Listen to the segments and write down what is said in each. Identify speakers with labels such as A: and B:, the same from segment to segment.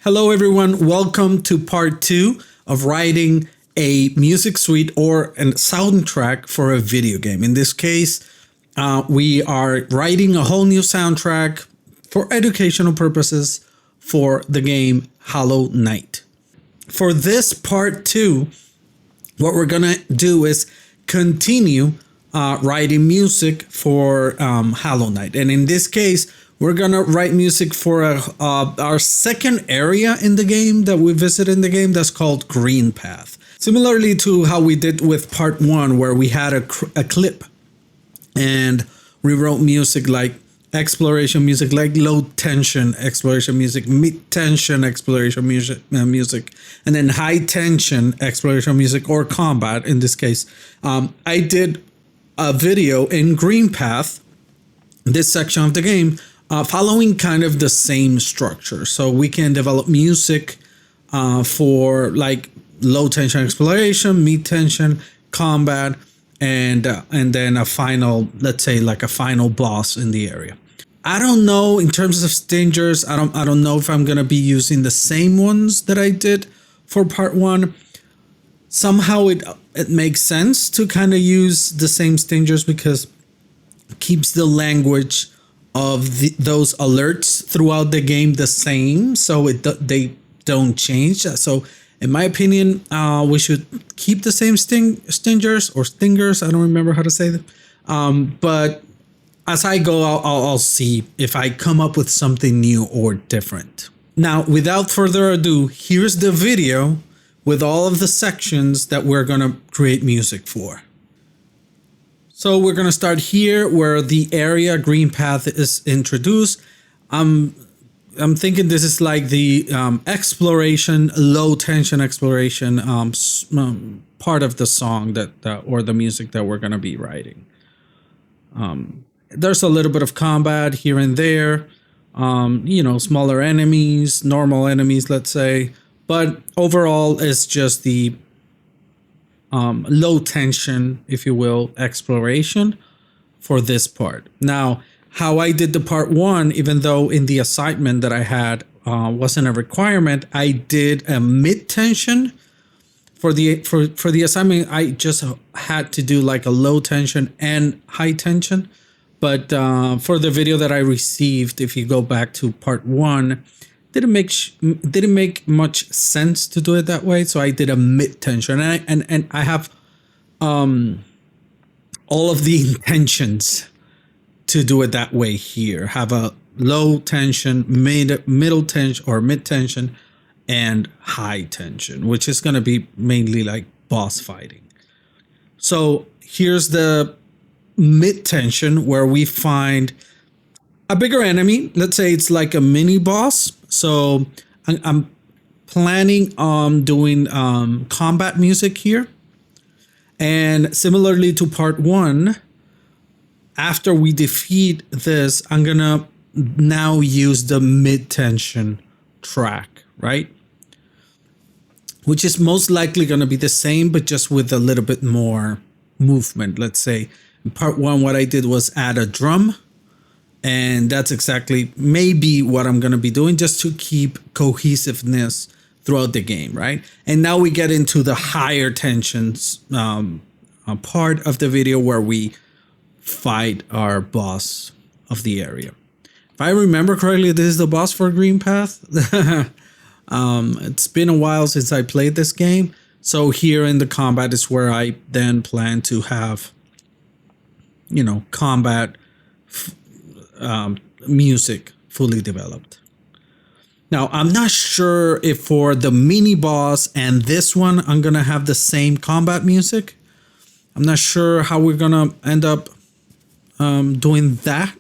A: Hello, everyone. Welcome to part two of writing a music suite or a soundtrack for a video game. In this case, we are writing a whole new soundtrack for educational purposes for the game Hollow Knight. For this part two, what we're going to do is continue writing music for Hollow Knight. And in this case, we're going to write music for our second area in the game that we visit in the game that's called Greenpath. Similarly to how we did with part one, where we had a clip and we wrote music like exploration music, like low tension exploration music, mid tension exploration music, and then high tension exploration music or combat in this case. I did a video in Greenpath, this section of the game, following kind of the same structure. So we can develop music for like low tension exploration, mid tension, combat, and then a final, let's say like a final boss in the area. I don't know in terms of stingers. I don't know if I'm gonna be using the same ones that I did for part one. Somehow it makes sense to kind of use the same stingers because it keeps the language of those alerts throughout the game the same, so they don't change. So in my opinion, we should keep the same stingers or stingers. I don't remember how to say them. But as I go, I'll see if I come up with something new or different. Now, without further ado, here's the video with all of the sections that we're gonna create music for. So we're going to start here where the area Greenpath is introduced. I'm thinking this is like the exploration, low tension exploration part of the song that or the music that we're going to be writing. There's a little bit of combat here and there, smaller enemies, normal enemies, let's say. But overall, it's just the low tension, if you will, exploration for this part. Now, how I did the part one, even though in the assignment that I had wasn't a requirement, I did a mid tension for the assignment. I just had to do like a low tension and high tension. But for the video that I received, if you go back to part one, didn't make much sense to do it that way, so I did a mid tension, and I have all of the intentions to do it that way here. Have a low tension, middle tension or mid tension, and high tension, which is going to be mainly like boss fighting. So here's the mid tension where we find a bigger enemy. Let's say it's like a mini boss. So I'm planning on doing combat music here. And similarly to part one, after we defeat this, I'm going to now use the mid-tension track, right? Which is most likely going to be the same, but just with a little bit more movement. Let's say in part one, what I did was add a drum. And that's exactly maybe what I'm going to be doing just to keep cohesiveness throughout the game, right? And now we get into the higher tensions part of the video where we fight our boss of the area. If I remember correctly, this is the boss for Greenpath. It's been a while since I played this game. So here in the combat is where I then plan to have, combat music fully developed. Now, I'm not sure if for the mini boss and this one, I'm going to have the same combat music. I'm not sure how we're going to end up doing that.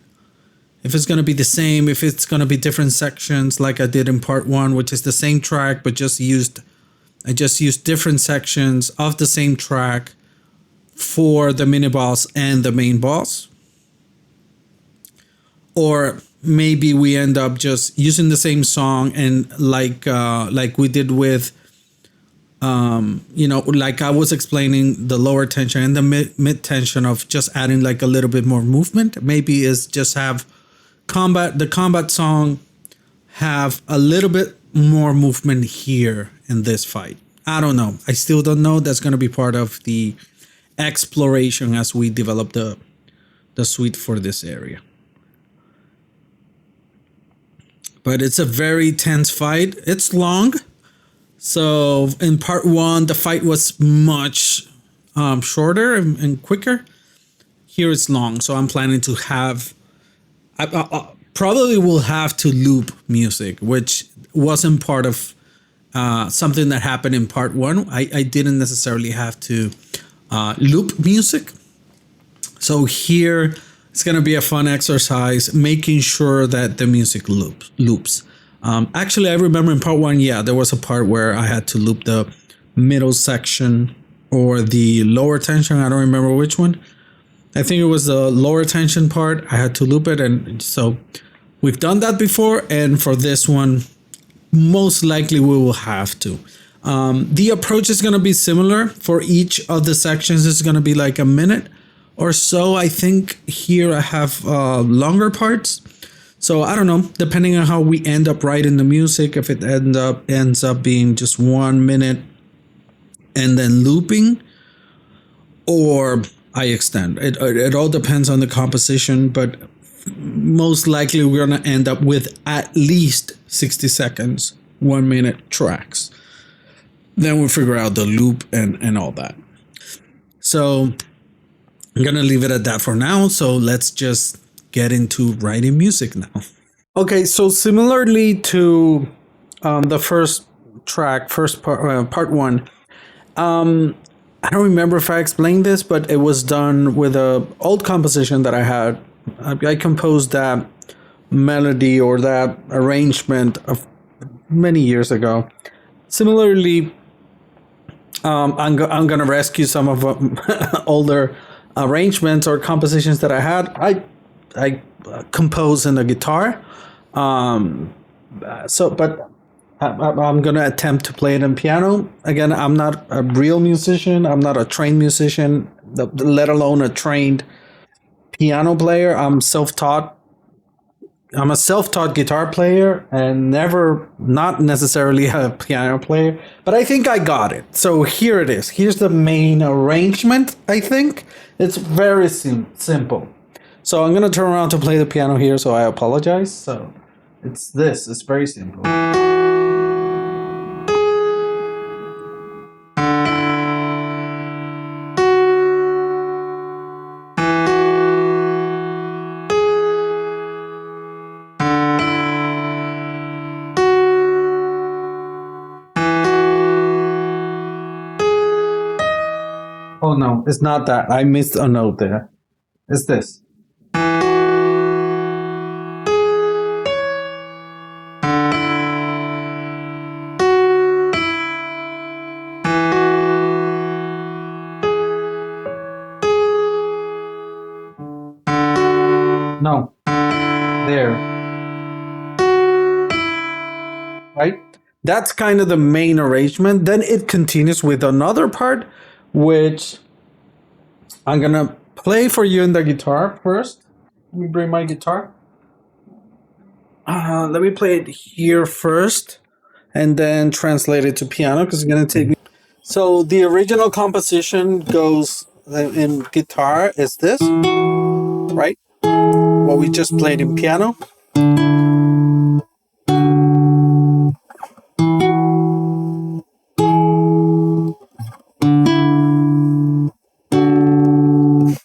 A: If it's going to be the same, if it's going to be different sections like I did in part one, which is the same track, but I just used different sections of the same track for the mini boss and the main boss. Or maybe we end up just using the same song and like we did with, like I was explaining the lower tension and the mid tension of just adding like a little bit more movement. Maybe is just have the combat song have a little bit more movement here in this fight. I don't know. I still don't know. That's going to be part of the exploration as we develop the suite for this area. But it's a very tense fight. It's long. So in part one, the fight was much shorter and quicker. Here it's long. So I'm planning to have, I probably will have to loop music, which wasn't part of something that happened in part one. I didn't necessarily have to loop music. So here it's going to be a fun exercise, making sure that the music loops. Actually, I remember in part one, yeah, there was a part where I had to loop the middle section or the lower tension. I don't remember which one. I think it was the lower tension part. I had to loop it. And so we've done that before. And for this one, most likely we will have to. The approach is going to be similar for each of the sections. It's going to be like a minute or so. I think here I have longer parts. So I don't know, depending on how we end up writing the music, if it ends up being just 1 minute and then looping, or I extend. It all depends on the composition, but most likely we're going to end up with at least 60 seconds, 1 minute tracks. Then we'll figure out the loop and all that. So I'm going to leave it at that for now. So let's just get into writing music now. Okay, so similarly to the first track, part one, I don't remember if I explained this, but it was done with a old composition that I had. I composed that melody or that arrangement of many years ago. Similarly, I'm going to rescue some of older arrangements or compositions that I had. I compose in the guitar. But I'm going to attempt to play it on piano. Again, I'm not a real musician. I'm not a trained musician, let alone a trained piano player. I'm self-taught. I'm a self-taught guitar player and not necessarily a piano player, but I think I got it. So here it is. Here's the main arrangement, I think. It's very simple. So I'm going to turn around to play the piano here, so I apologize. So it's this. It's very simple. Oh no, it's not that. I missed a note there. It's this. No. There. Right? That's kind of the main arrangement. Then it continues with another part, which I'm going to play for you in the guitar first. Let me bring my guitar. Let me play it here first and then translate it to piano because it's going to take me. So the original composition goes in guitar is this, right? What we just played in piano.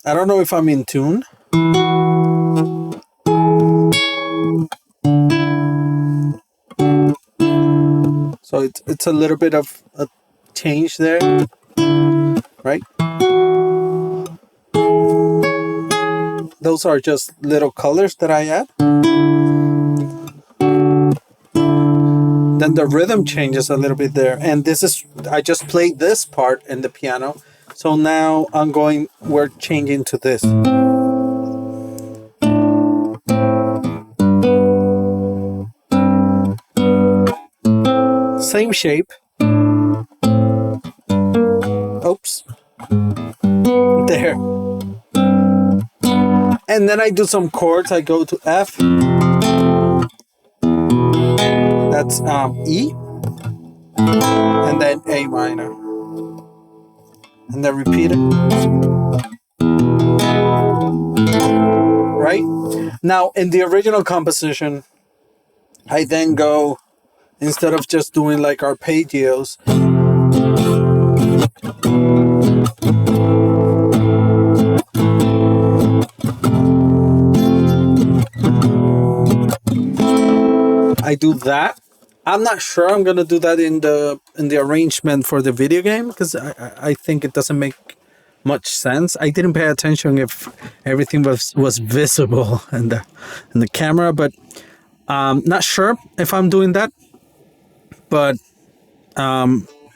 A: I don't know if I'm in tune. So it's a little bit of a change there, right? Those are just little colors that I add. Then the rhythm changes a little bit there. And I just played this part in the piano. So now we're changing to this. Same shape. Oops. There. And then I do some chords. I go to F. That's E, and then A minor, and then repeat it. Right? Now, in the original composition, I then go, instead of just doing like arpeggios, I do that. I'm not sure I'm gonna do that in the arrangement for the video game, because I think it doesn't make much sense. I didn't pay attention if everything was visible in the camera, but not sure if I'm doing that. But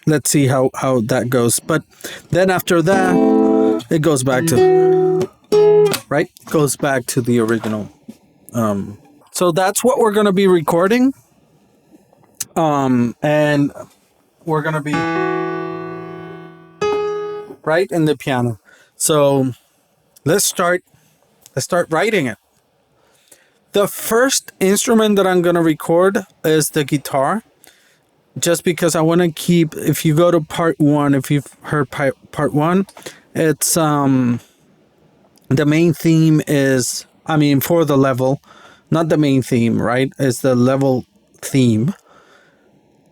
A: let's see how that goes. But then after that, it goes back to right. Goes back to the original. So that's what we're gonna be recording. And we're gonna be right in the piano. So let's start writing it. The first instrument that I'm gonna record is the guitar, just because I want to keep. If you go to part one, if you've heard part one, it's the main theme is, I mean, for the level, not the main theme, right? It's the level theme.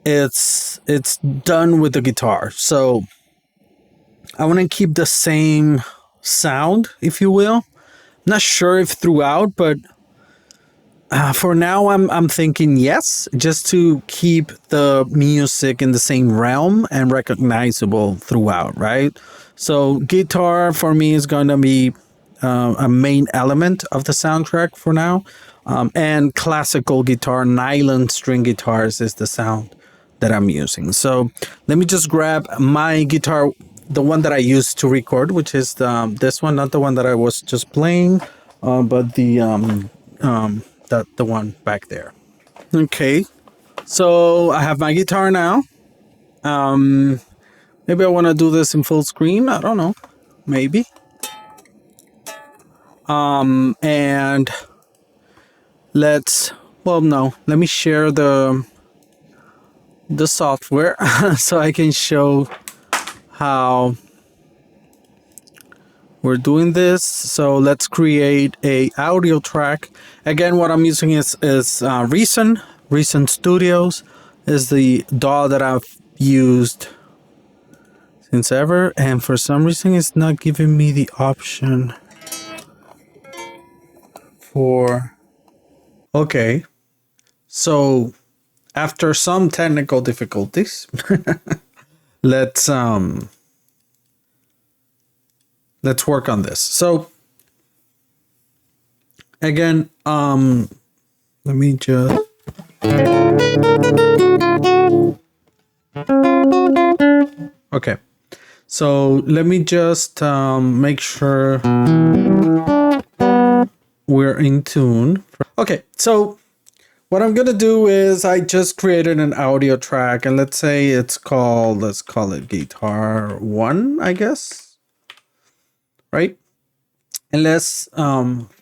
A: It's done with the guitar, so I want to keep the same sound, if you will. Not sure if throughout, but for now I'm thinking yes, just to keep the music in the same realm and recognizable throughout, right? So guitar for me is going to be a main element of the soundtrack for now, and classical guitar, nylon string guitars is the sound that I'm using. So let me just grab my guitar, the one that I used to record, which is this one, not the one that I was just playing, but the one back there. Okay, so I have my guitar now. Maybe I want to do this in full screen. I don't know, maybe. And let me share the software so I can show how we're doing this. So let's create a audio track. Again, what I'm using is Reason Studios is the DAW that I've used since ever, and for some reason it's not giving me the option for. Okay, so after some technical difficulties, let's work on this. So again, let me just okay. So let me just make sure we're in tune. Okay, so what I'm gonna do is I just created an audio track, and let's call it Guitar 1, I guess. Right? And let's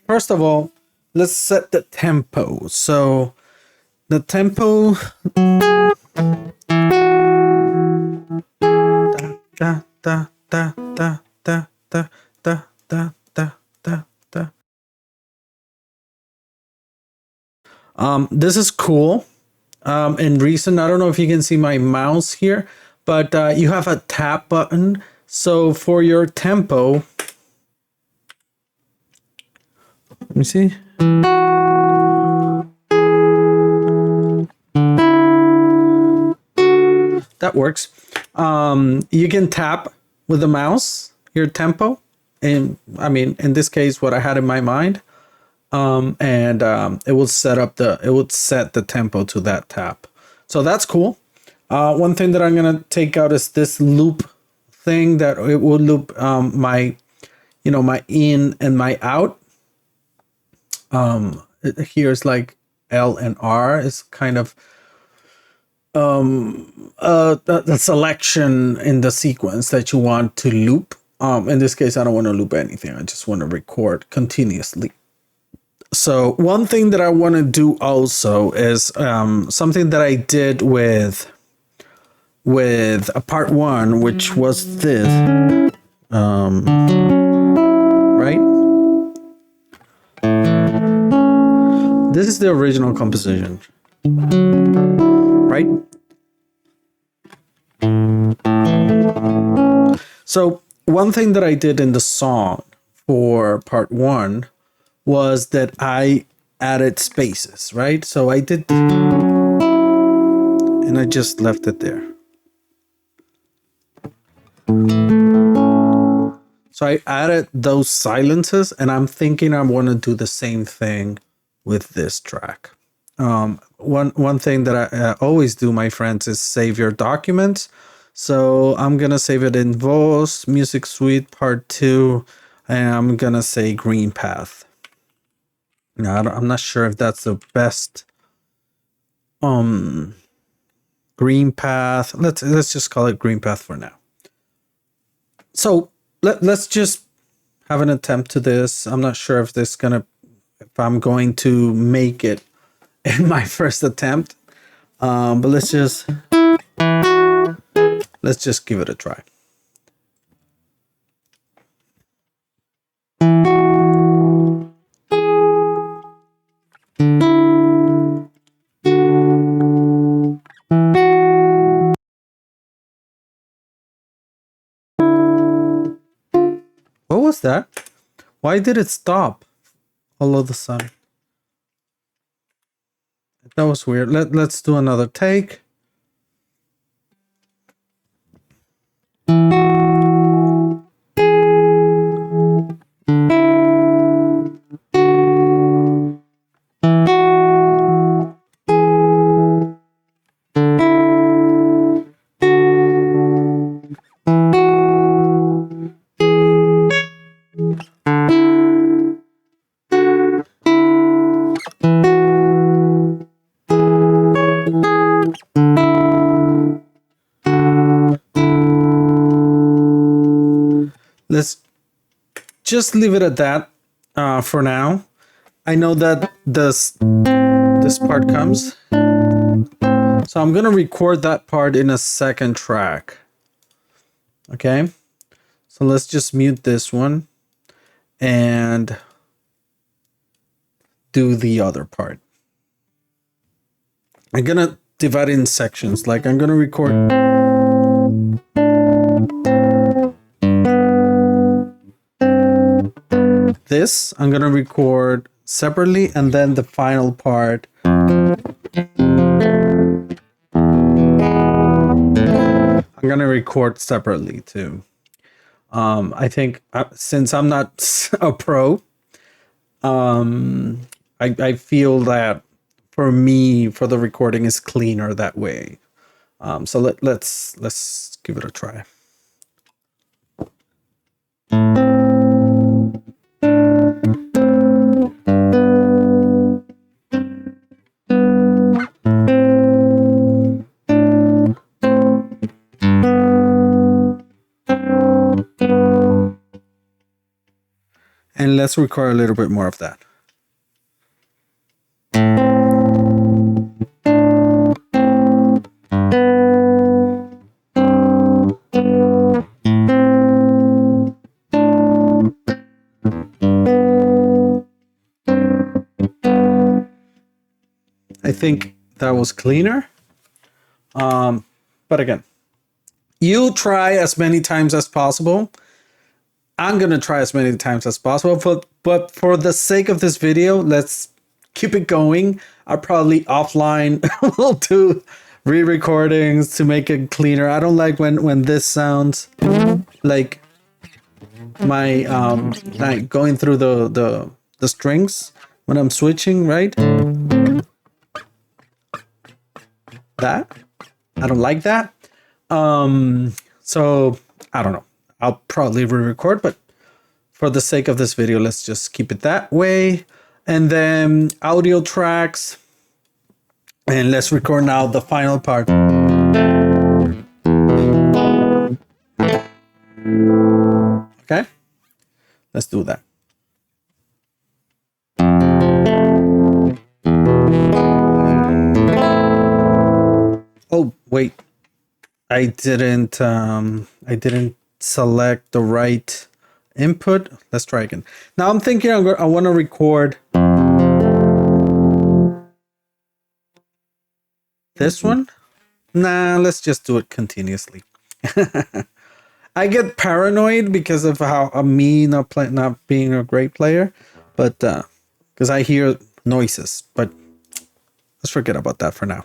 A: first of all, let's set the tempo. So the tempo da da da da da da da da da da da. This is cool. In Reason, I don't know if you can see my mouse here, but you have a tap button. So for your tempo, let me see. That works. You can tap with the mouse your tempo, and I mean, in this case, what I had in my mind, and it will set the tempo to that tap. So that's cool. One thing that I'm gonna take out is this loop thing that it will loop my in and my out. Here's like L and R is kind of the selection in the sequence that you want to loop. In this case, I don't want to loop anything. I just want to record continuously. So one thing that I want to do also is something that I did with a part one, which was this, right? This is the original composition, right? So one thing that I did in the song for part one was that I added spaces, right? So I did, and I just left it there. So I added those silences, and I'm thinking I want to do the same thing with this track. One thing that I always do, my friends, is save your documents. So I'm gonna save it in Voice Music Suite Part 2, and I'm gonna say Greenpath. Now I'm not sure if that's the best. Greenpath. Let's just call it Greenpath for now. So let's just have an attempt to this. I'm not sure if I'm going to make it in my first attempt, but let's just give it a try. What was that? Why did it stop all of a sudden? That was weird. Let's do another take. Let's just leave it at that for now. I know that this part comes, so I'm gonna record that part in a second track. Okay, so let's just mute this one and do the other part. I'm gonna divide it in sections. Like I'm gonna record this, I'm gonna record separately, and then the final part I'm gonna record separately too. I think since I'm not a pro, I feel that for me, for the recording is cleaner that way. So let's give it a try. And let's record a little bit more of that. I think that was cleaner. But again, you try as many times as possible. I'm going to try as many times as possible, but for the sake of this video, let's keep it going. I'll probably offline will do re-recordings to make it cleaner. I don't like when this sounds like my like going through the strings when I'm switching, right? That I don't like that. So I don't know. I'll probably re-record, but for the sake of this video, let's just keep it that way. And then audio tracks. And let's record now the final part. Okay, let's do that. Wait, I didn't select the right input. Let's try again. Now I'm thinking I want to record this one. Nah, let's just do it continuously. I get paranoid because of how me not being a great player, but because I hear noises. But let's forget about that for now.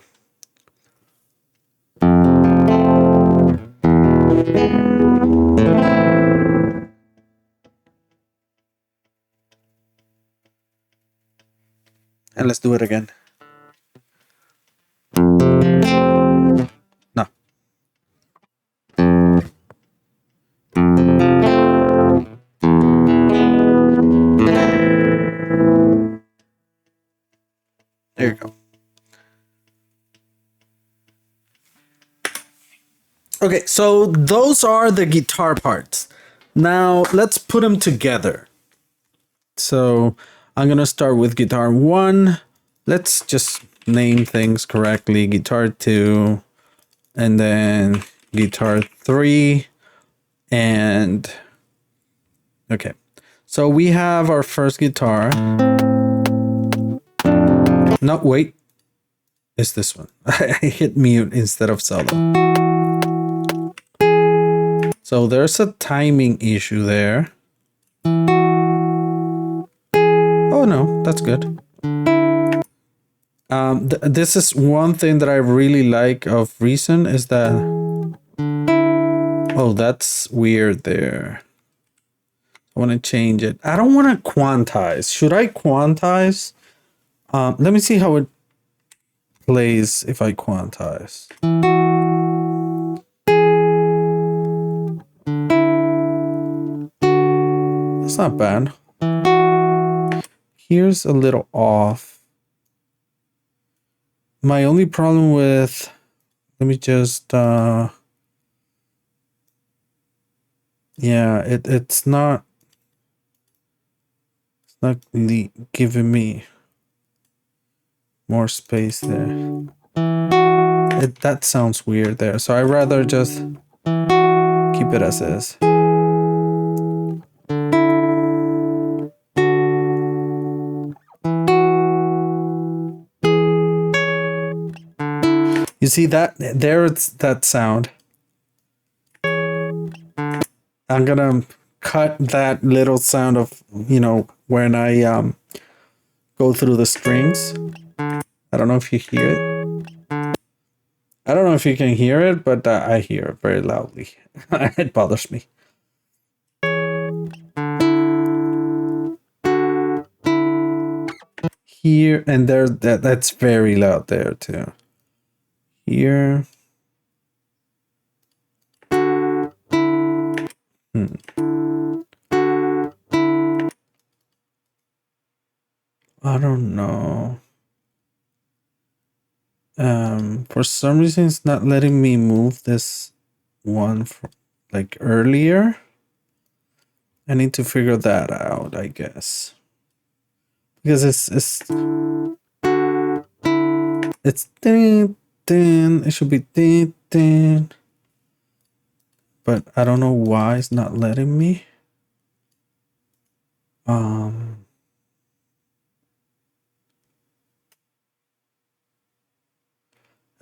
A: And let's do it again. No. There you go. Okay, so those are the guitar parts. Now let's put them together. So I'm gonna start with guitar 1. Let's just name things correctly. Guitar 2, and then guitar 3, and okay. So we have our first guitar. No, wait. It's this one. I hit mute instead of solo. So there's a timing issue there. Oh no, that's good. This is one thing that I really like of Reason is that... Oh, that's weird there. I want to change it. I don't want to quantize. Should I quantize? Let me see how it plays if I quantize. That's not bad. Here's a little off. My only problem with... Let me just... yeah, it's not... It's not giving me more space there. That sounds weird there. So I'd rather just keep it as is. You see that? There's that sound. I'm gonna cut that little sound of, you know, when I go through the strings. I don't know if you hear it. I don't know if you can hear it, but I hear it very loudly. It bothers me. Here and there, that's very loud there too. Here. I don't know. For some reason, it's not letting me move this one from, like, earlier. I need to figure that out, I guess. Because it's ding, ding. It should be ding, ding. But I don't know why it's not letting me. And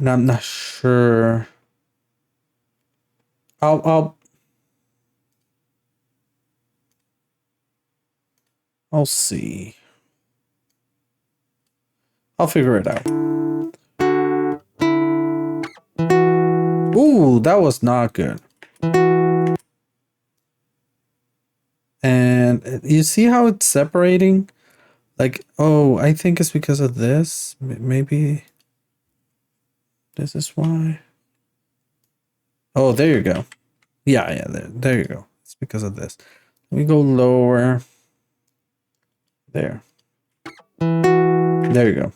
A: I'm not sure. I'll see. I'll figure it out. Ooh, that was not good. And you see how it's separating? Like, oh, I think it's because of this. Maybe this is why. Oh, there you go. Yeah, there you go. It's because of this. Let me go lower. There. There you go.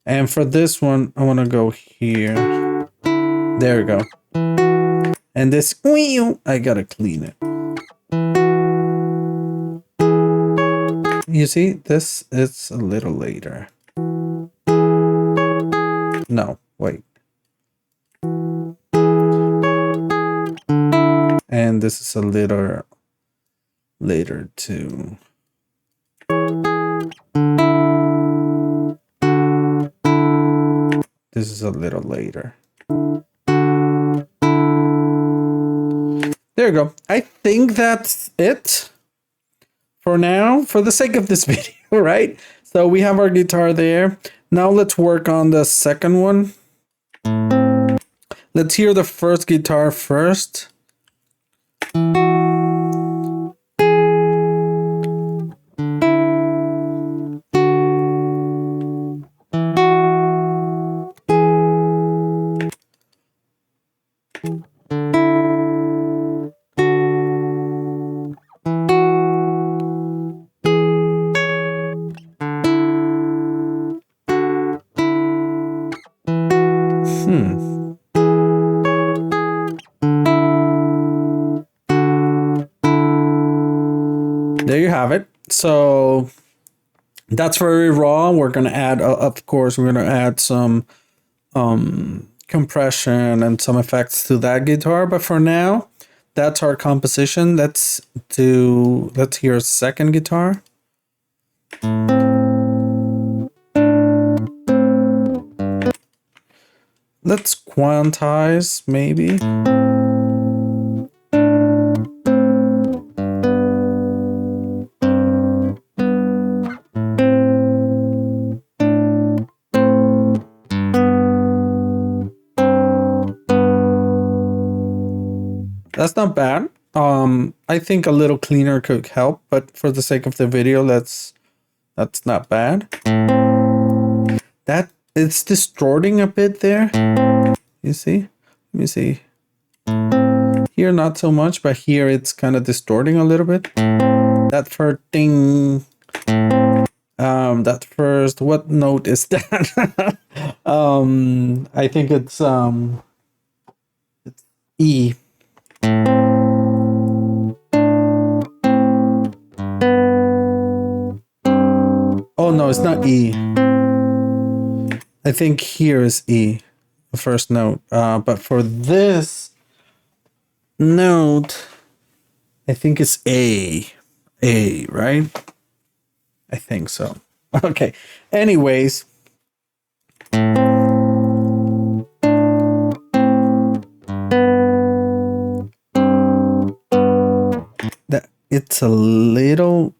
A: And for this one, I want to go here. There we go. And this, I gotta clean it. You see, this is a little later. No, wait. and this is a little later too. This is a little later. There you go. I think that's it for now, for the sake of this video, right? So we have our guitar there. Now let's work on the second one. Let's hear the first guitar first. There you have it. So that's very raw. We're going to add, of course, we're going to add some compression and some effects to that guitar. But for now, that's our composition. Let's hear a second guitar. Let's quantize, maybe. That's not bad. I think a little cleaner could help, but for the sake of the video, that's not bad. That it's distorting a bit there. You see? Let me see. Here, not so much, but here it's kind of distorting a little bit. That first ding. That first, what note is that? I think it's E. Oh no, it's not E. I think here is E, the first note. But for this note, I think it's A. A, right? I think so. Okay. Anyways. That it's a little.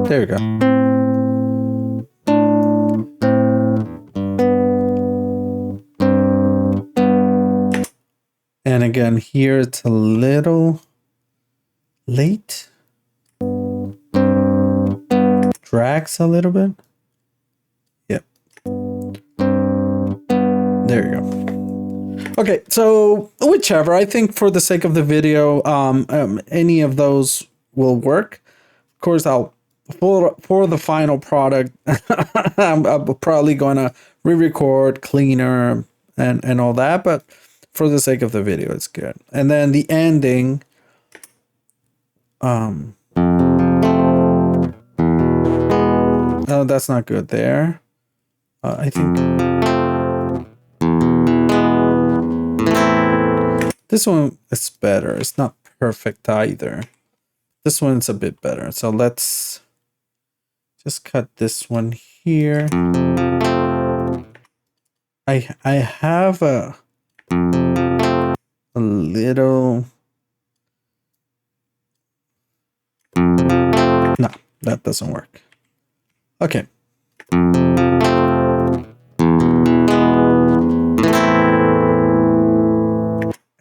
A: There we go. And again, here it's a little late. Drags a little bit. Yep. There you go. Okay, so whichever. I think for the sake of the video, any of those will work. Of course, I'll for the final product, I'm probably gonna re-record cleaner and all that, but for the sake of the video, it's good. And then the ending, oh, that's not good there. I think this one is better. It's not perfect either. This one's a bit better. So let's just cut this one here. I have a little. No, that doesn't work. Okay.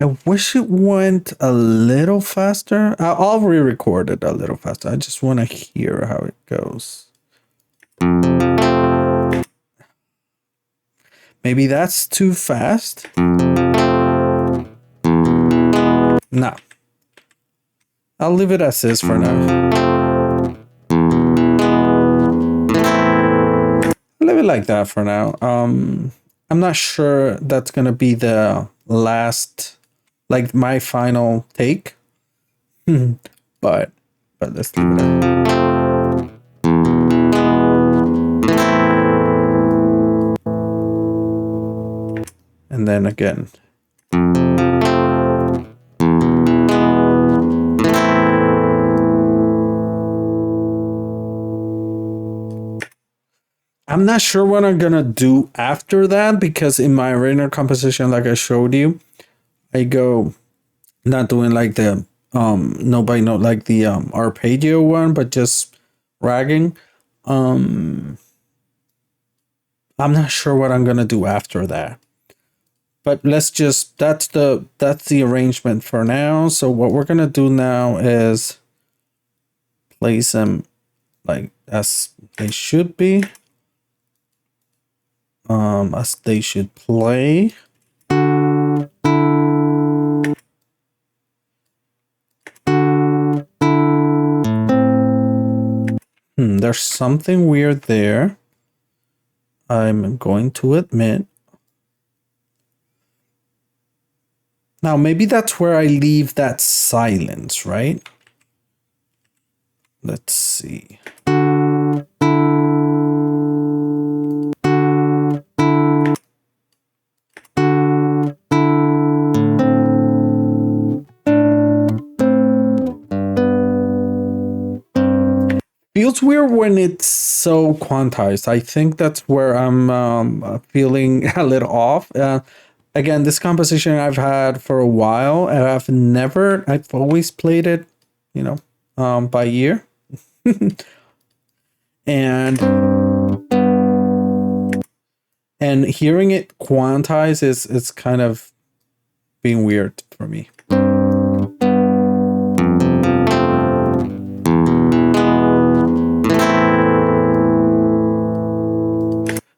A: I wish it went a little faster. I'll re-record it a little faster. I just want to hear how it goes. Maybe that's too fast. No. I'll leave it as is for now. I'll leave it like that for now. I'm not sure that's gonna be the last, like my final take. but let's leave it at. and then again. I'm not sure what I'm gonna do after that, because in my original composition, like I showed you, I go not doing like the nobody note, like the arpeggio one, but just ragging. I'm not sure what I'm gonna do after that. But let's just that's the arrangement for now. So what we're gonna do now is place them like as they should be. As they should play. There's something weird there. I'm going to admit. Now, maybe that's where I leave that silence, right? Let's see. Feels weird when it's so quantized. I think that's where I'm feeling a little off. Again, this composition I've had for a while, and I've always played it, by ear. and hearing it quantized is kind of being weird for me.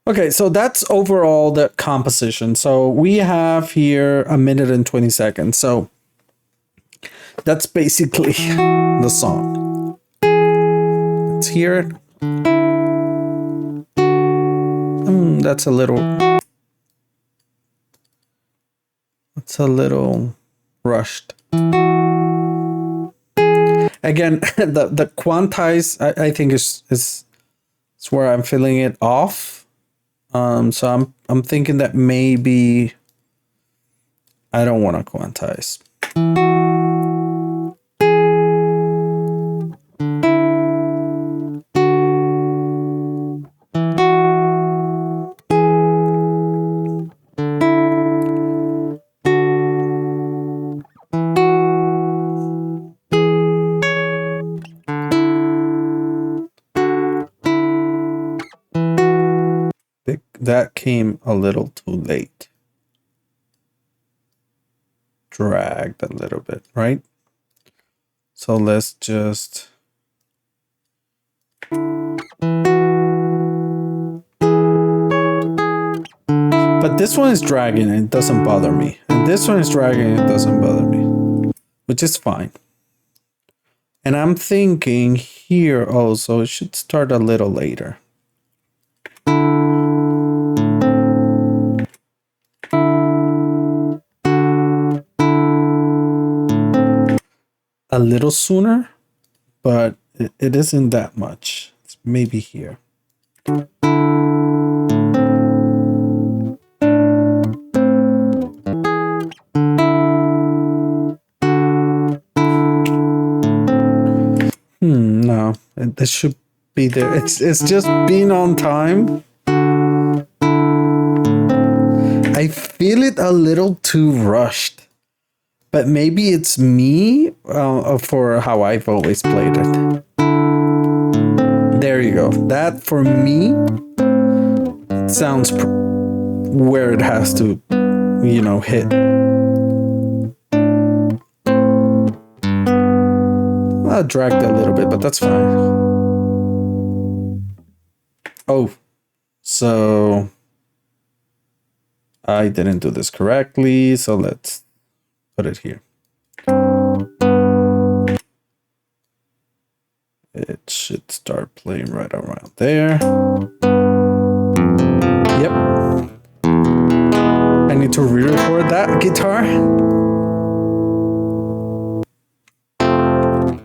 A: Okay, so that's overall the composition. So we have here 1 minute and 20 seconds. So that's basically the song. Let's hear it. That's a little rushed. Again, the quantize I think is where I'm feeling it off. So I'm thinking that maybe I don't want to quantize. That came a little too late. Dragged a little bit, right? So let's just... But this one is dragging and it doesn't bother me. And this one is dragging and it doesn't bother me. Which is fine. And I'm thinking here also it should start a little later. A little sooner, but it isn't that much. It's maybe here. No, this should be there. It's just being on time. I feel it a little too rushed, but maybe it's me for how I've always played it. There you go. That for me sounds where it has to, hit. I dragged a little bit, but that's fine. Oh, so I didn't do this correctly, so let's put it here. It should start playing right around there. Yep. I need to re-record that guitar.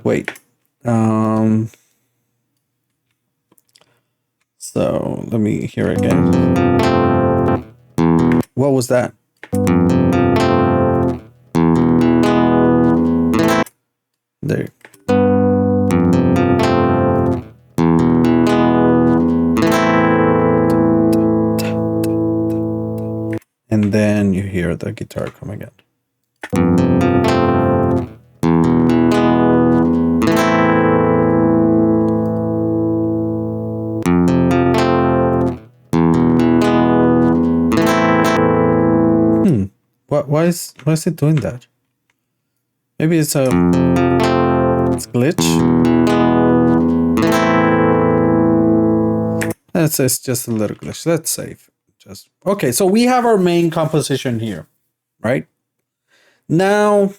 A: Wait. So let me hear again. What was that? There. And then you hear the guitar coming in. Why is it doing that? Maybe it's a glitch. It's just a little glitch. Let's save. Just okay. So we have our main composition here, right? Now,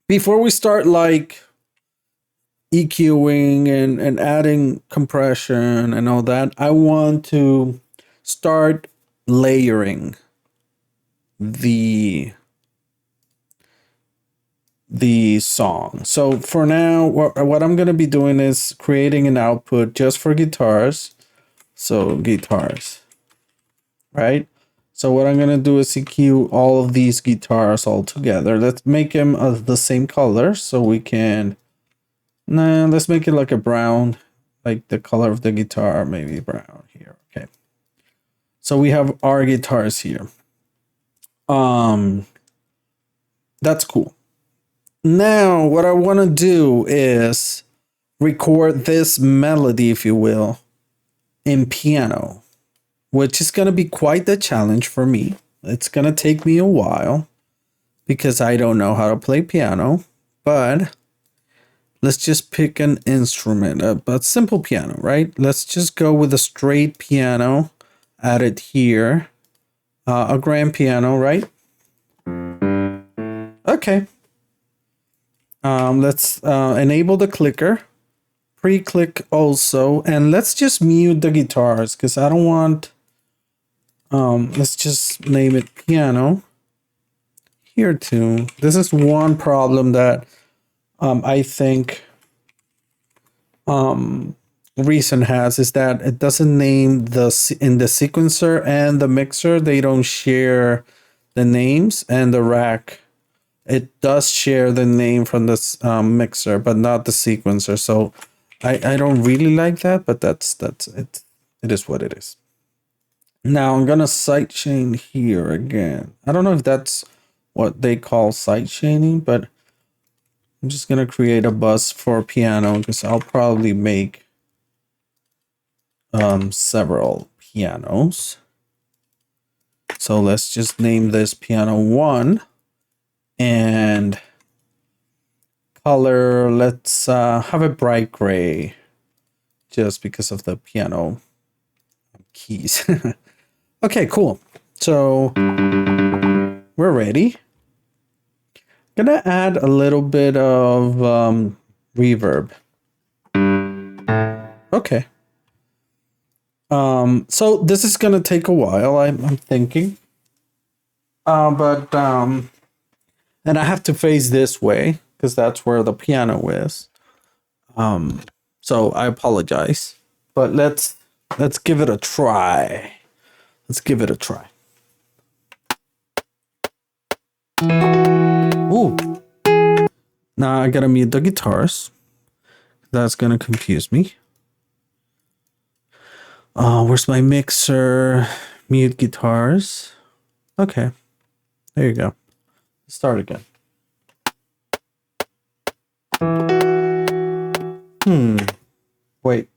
A: before we start like EQing and adding compression and all that, I want to start layering the song. So for now, what I'm going to be doing is creating an output just for guitars. So guitars, right? So what I'm going to do is EQ all of these guitars all together. Let's make them of the same color so we can... Nah, let's make it like a brown, like the color of the guitar, maybe brown here. Okay. So we have our guitars here. That's cool. Now, what I want to do is record this melody, if you will, in piano, which is going to be quite the challenge for me. It's going to take me a while because I don't know how to play piano, but let's just pick an instrument, a simple piano, right? Let's just go with a straight piano, add it here, a grand piano, right? Okay. Let's enable the clicker, pre-click also, and let's just mute the guitars because I don't want, let's just name it piano here too. This is one problem that I think Reason has, is that it doesn't name in the sequencer and the mixer, they don't share the names, and the rack, it does share the name from the mixer, but not the sequencer. So I don't really like that, but that's it. It is what it is. Now I'm gonna sidechain here again. I don't know if that's what they call sidechaining, but I'm just gonna create a bus for piano because I'll probably make several pianos. So let's just name this piano 1. And color, let's have a bright gray, just because of the piano keys. Okay, cool. So we're ready. Gonna add a little bit of reverb. Okay. So this is gonna take a while, I'm thinking. And I have to face this way because that's where the piano is. So I apologize, but let's give it a try. Let's give it a try. Ooh. Now I gotta mute the guitars. That's gonna confuse me. Where's my mixer? Mute guitars. Okay. There you go. Start again. Wait.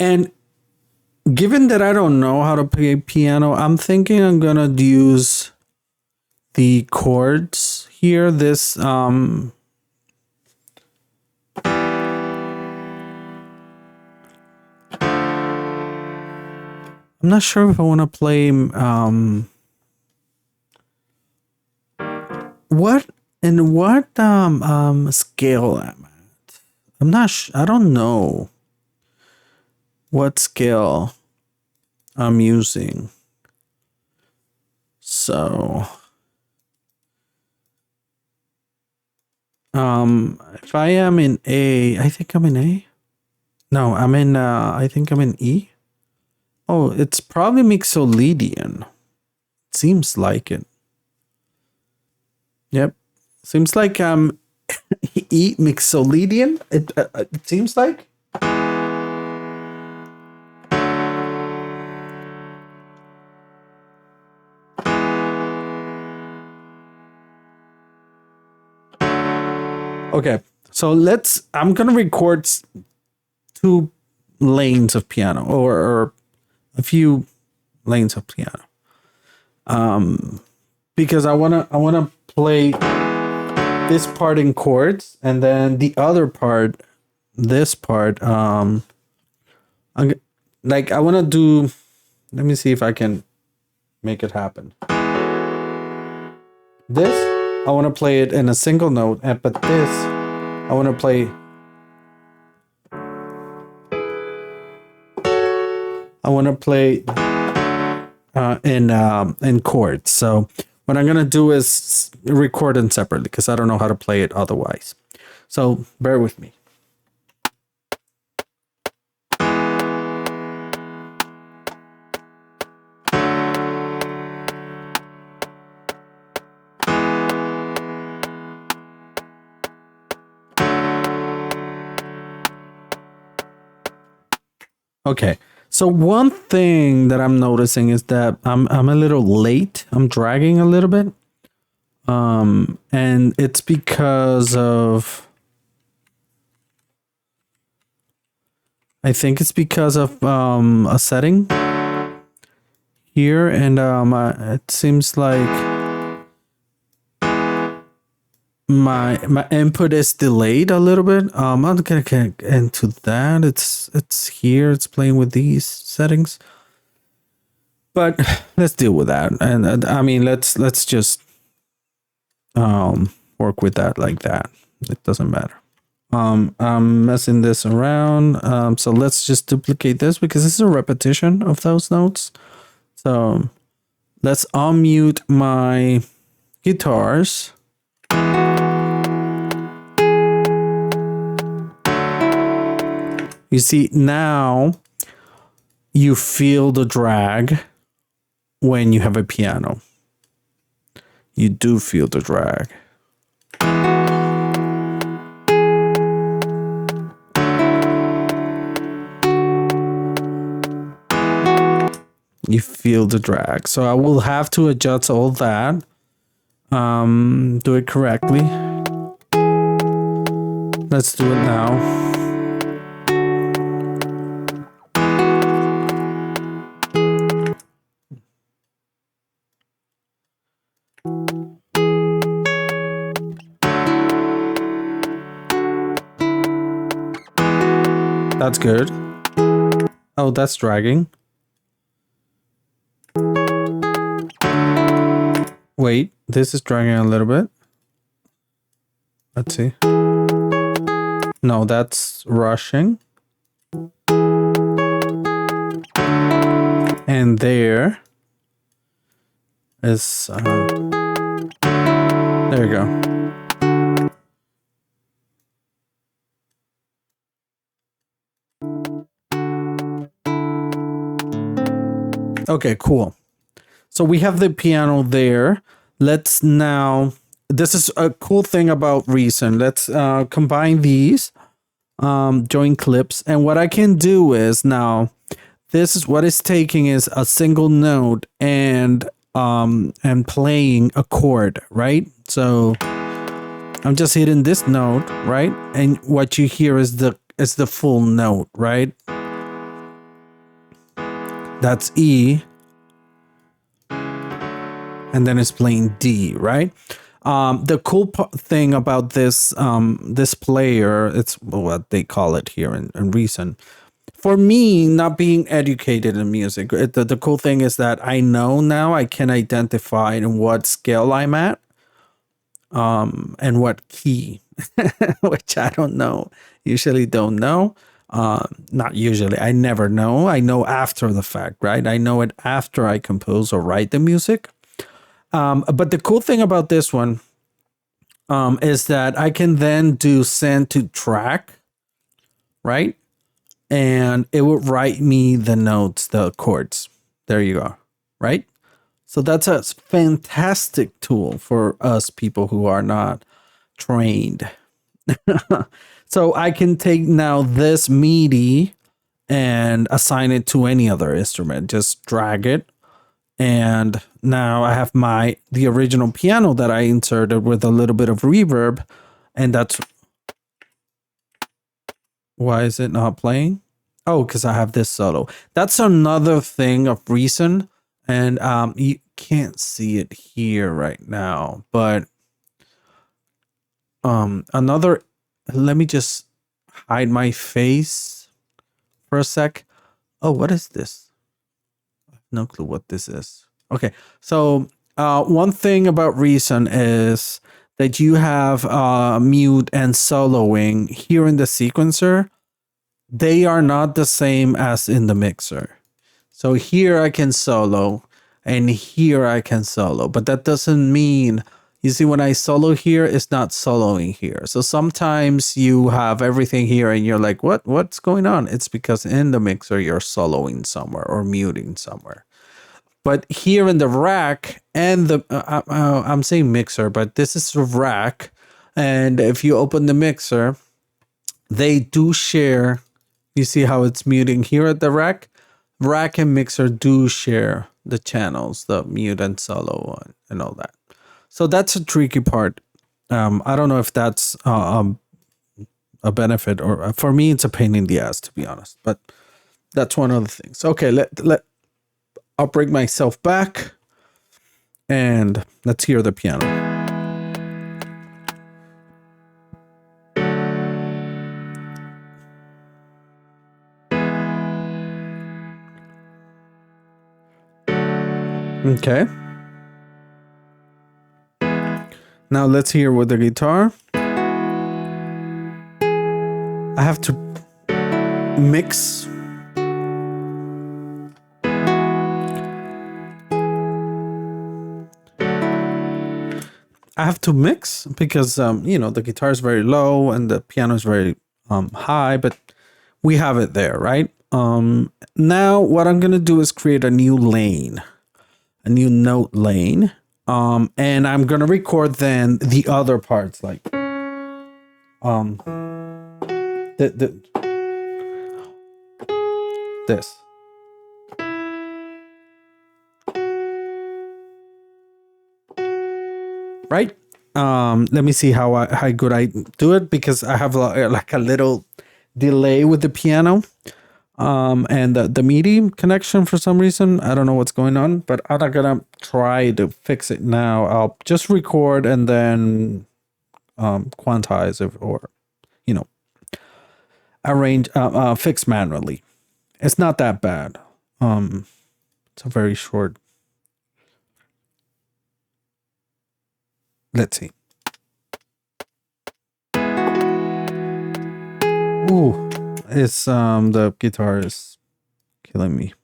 A: And given that I don't know how to play piano, I'm thinking I'm gonna use the chords here. This I'm not sure if I want to play what And what scale am at? I don't know what scale I'm using. So if I am in A, I think I'm in A. No, I'm in I think I'm in E. Oh, it's probably Mixolydian. Seems like it. Yep. Seems like E Mixolydian. It seems like. Okay, so I'm gonna record two lanes of piano, or a few lanes of piano, because I wanna play this part in chords, and then the other part, this part, like I wanna do. Let me see if I can make it happen. This I want to play it in a single note, but this I want to play. I want to play in chords. So what I'm gonna do is record them separately because I don't know how to play it otherwise. So bear with me. Okay. So one thing that I'm noticing is that I'm a little late. I'm dragging a little bit. And it's because of, I think it's because of a setting here, and it seems like my input is delayed a little bit. I'm gonna get into that. It's here. It's playing with these settings, but let's deal with that. And I mean, let's just work with that like that. It doesn't matter. I'm messing this around. So let's just duplicate this because this is a repetition of those notes. So let's unmute my guitars. You see, now you feel the drag when you have a piano. You do feel the drag. You feel the drag. So I will have to adjust all that. Do it correctly. Let's do it now. That's good. Oh, that's dragging. Wait, this is dragging a little bit. Let's see. No, that's rushing. And there is... there you go. Okay, cool. So we have the piano there. Let's now, this is a cool thing about Reason. Let's combine these, join clips. And what I can do is now, this is what it's taking is a single note and playing a chord, right? So I'm just hitting this note, right? And what you hear is the full note, right? That's E. And then it's playing D, right? The cool thing about this this player, it's what they call it here in Reason. For me, not being educated in music, the cool thing is that I know now I can identify in what scale I'm at. and what key, which I don't know. Usually don't know. Not usually. I never know. I know after the fact, right? I know it after I compose or write the music. But the cool thing about this one is that I can then do send to track, right? And it would write me the notes, the chords. There you go, right? So that's a fantastic tool for us people who are not trained. So I can take now this MIDI and assign it to any other instrument. Just drag it. And now I have the original piano that I inserted with a little bit of reverb. And that's why is it not playing? Oh, because I have this solo. That's another thing of reason. And you can't see it here right now, but another, let me just hide my face for a sec. Oh, what is this? I have no clue what this is. Okay, so one thing about reason is that you have mute and soloing here in the sequencer. They are not the same as in the mixer. So here I can solo and here I can solo, but that doesn't mean, you see, when I solo here, it's not soloing here. So sometimes you have everything here and you're like, what's going on? It's because in the mixer, you're soloing somewhere or muting somewhere. But here in the rack and I'm saying mixer, but this is the rack. And if you open the mixer, they do share. You see how it's muting here at the rack? Rack and mixer do share the channels, the mute and solo and all that. So that's a tricky part. I don't know if that's a benefit, or for me, it's a pain in the ass, to be honest. But that's one of the things. Okay, I'll bring myself back and let's hear the piano. Okay. Now let's hear with the guitar. I have to mix. I have to mix because, the guitar is very low and the piano is very high, but we have it there, right? Now what I'm going to do is create a new lane, a new note lane. And I'm going to record then the other parts, like, this. Right? Let me see how good I do it, because I have like a little delay with the piano. And the MIDI connection, for some reason, I don't know what's going on, but I'm not gonna try to fix it now. I'll just record and then quantize it, or arrange, fix manually. It's not that bad. It's a very short. Let's see. Ooh, it's the guitar is killing me.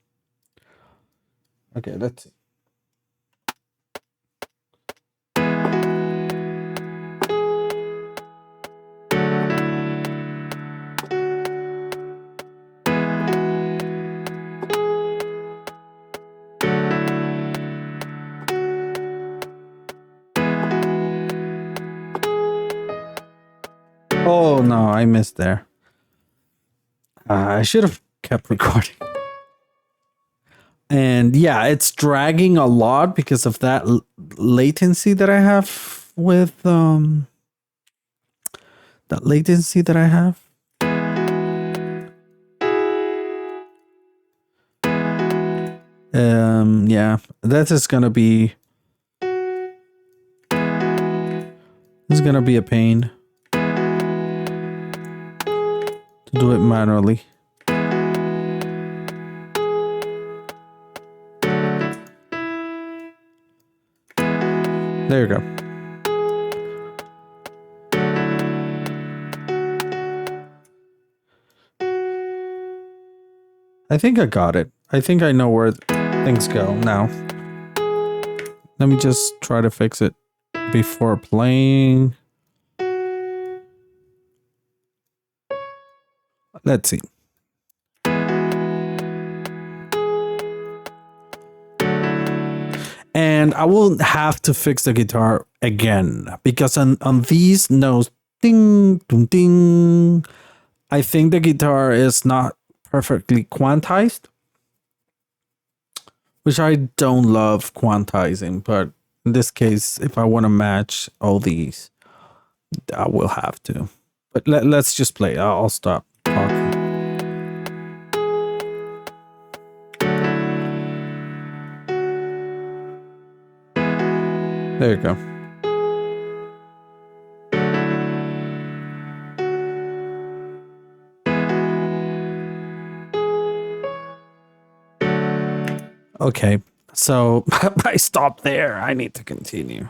A: Okay, let's see. Oh no, I missed there. I should have kept recording. And yeah, it's dragging a lot because of that latency that I have with that latency that I have. Yeah, that is gonna be. This is gonna be a pain to do it manually. There you go. I think I got it. I think I know where things go now. Let me just try to fix it before playing. Let's see. And I will have to fix the guitar again because on these notes, ding, ding, ding, I think the guitar is not perfectly quantized, which I don't love quantizing, but in this case, if I want to match all these, I will have to. But let's just play. I'll stop talking. There you go. Okay, so I stopped there. I need to continue.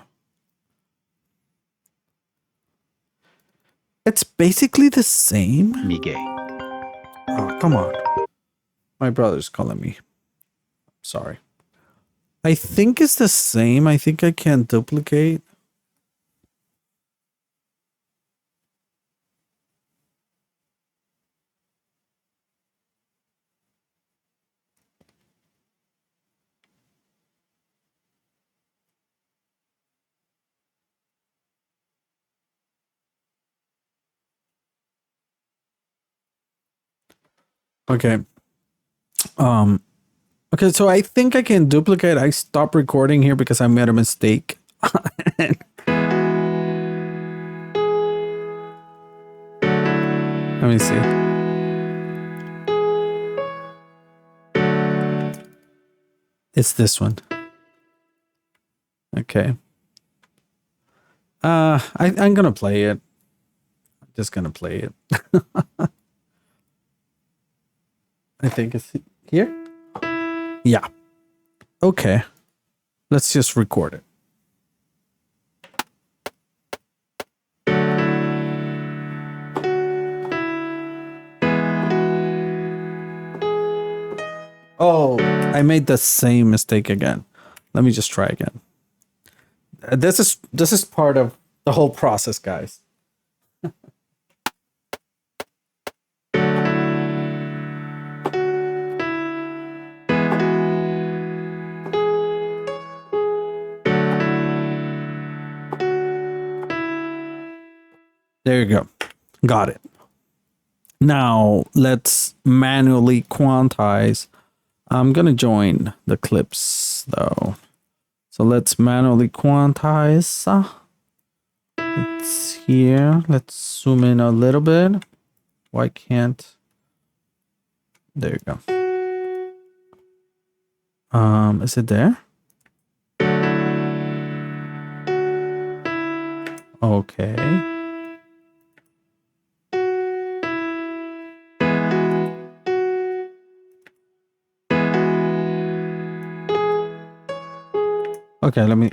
A: It's basically the same.
B: Miguel.
A: Oh, come on. My brother's calling me. Sorry. I think it's the same. I think I can duplicate. Okay. Okay, so I think I can duplicate. I stopped recording here because I made a mistake. Let me see. It's this one. Okay. I'm gonna play it. I'm just gonna play it. I think it's here. Yeah. Okay. Let's just record it. Oh, I made the same mistake again. Let me just try again. This is part of the whole process, guys. There you go. Got it. Now let's manually quantize. I'm going to join the clips though. So let's manually quantize. It's here. Let's zoom in a little bit. Why can't? There you go. Is it there? Okay. Okay, let me.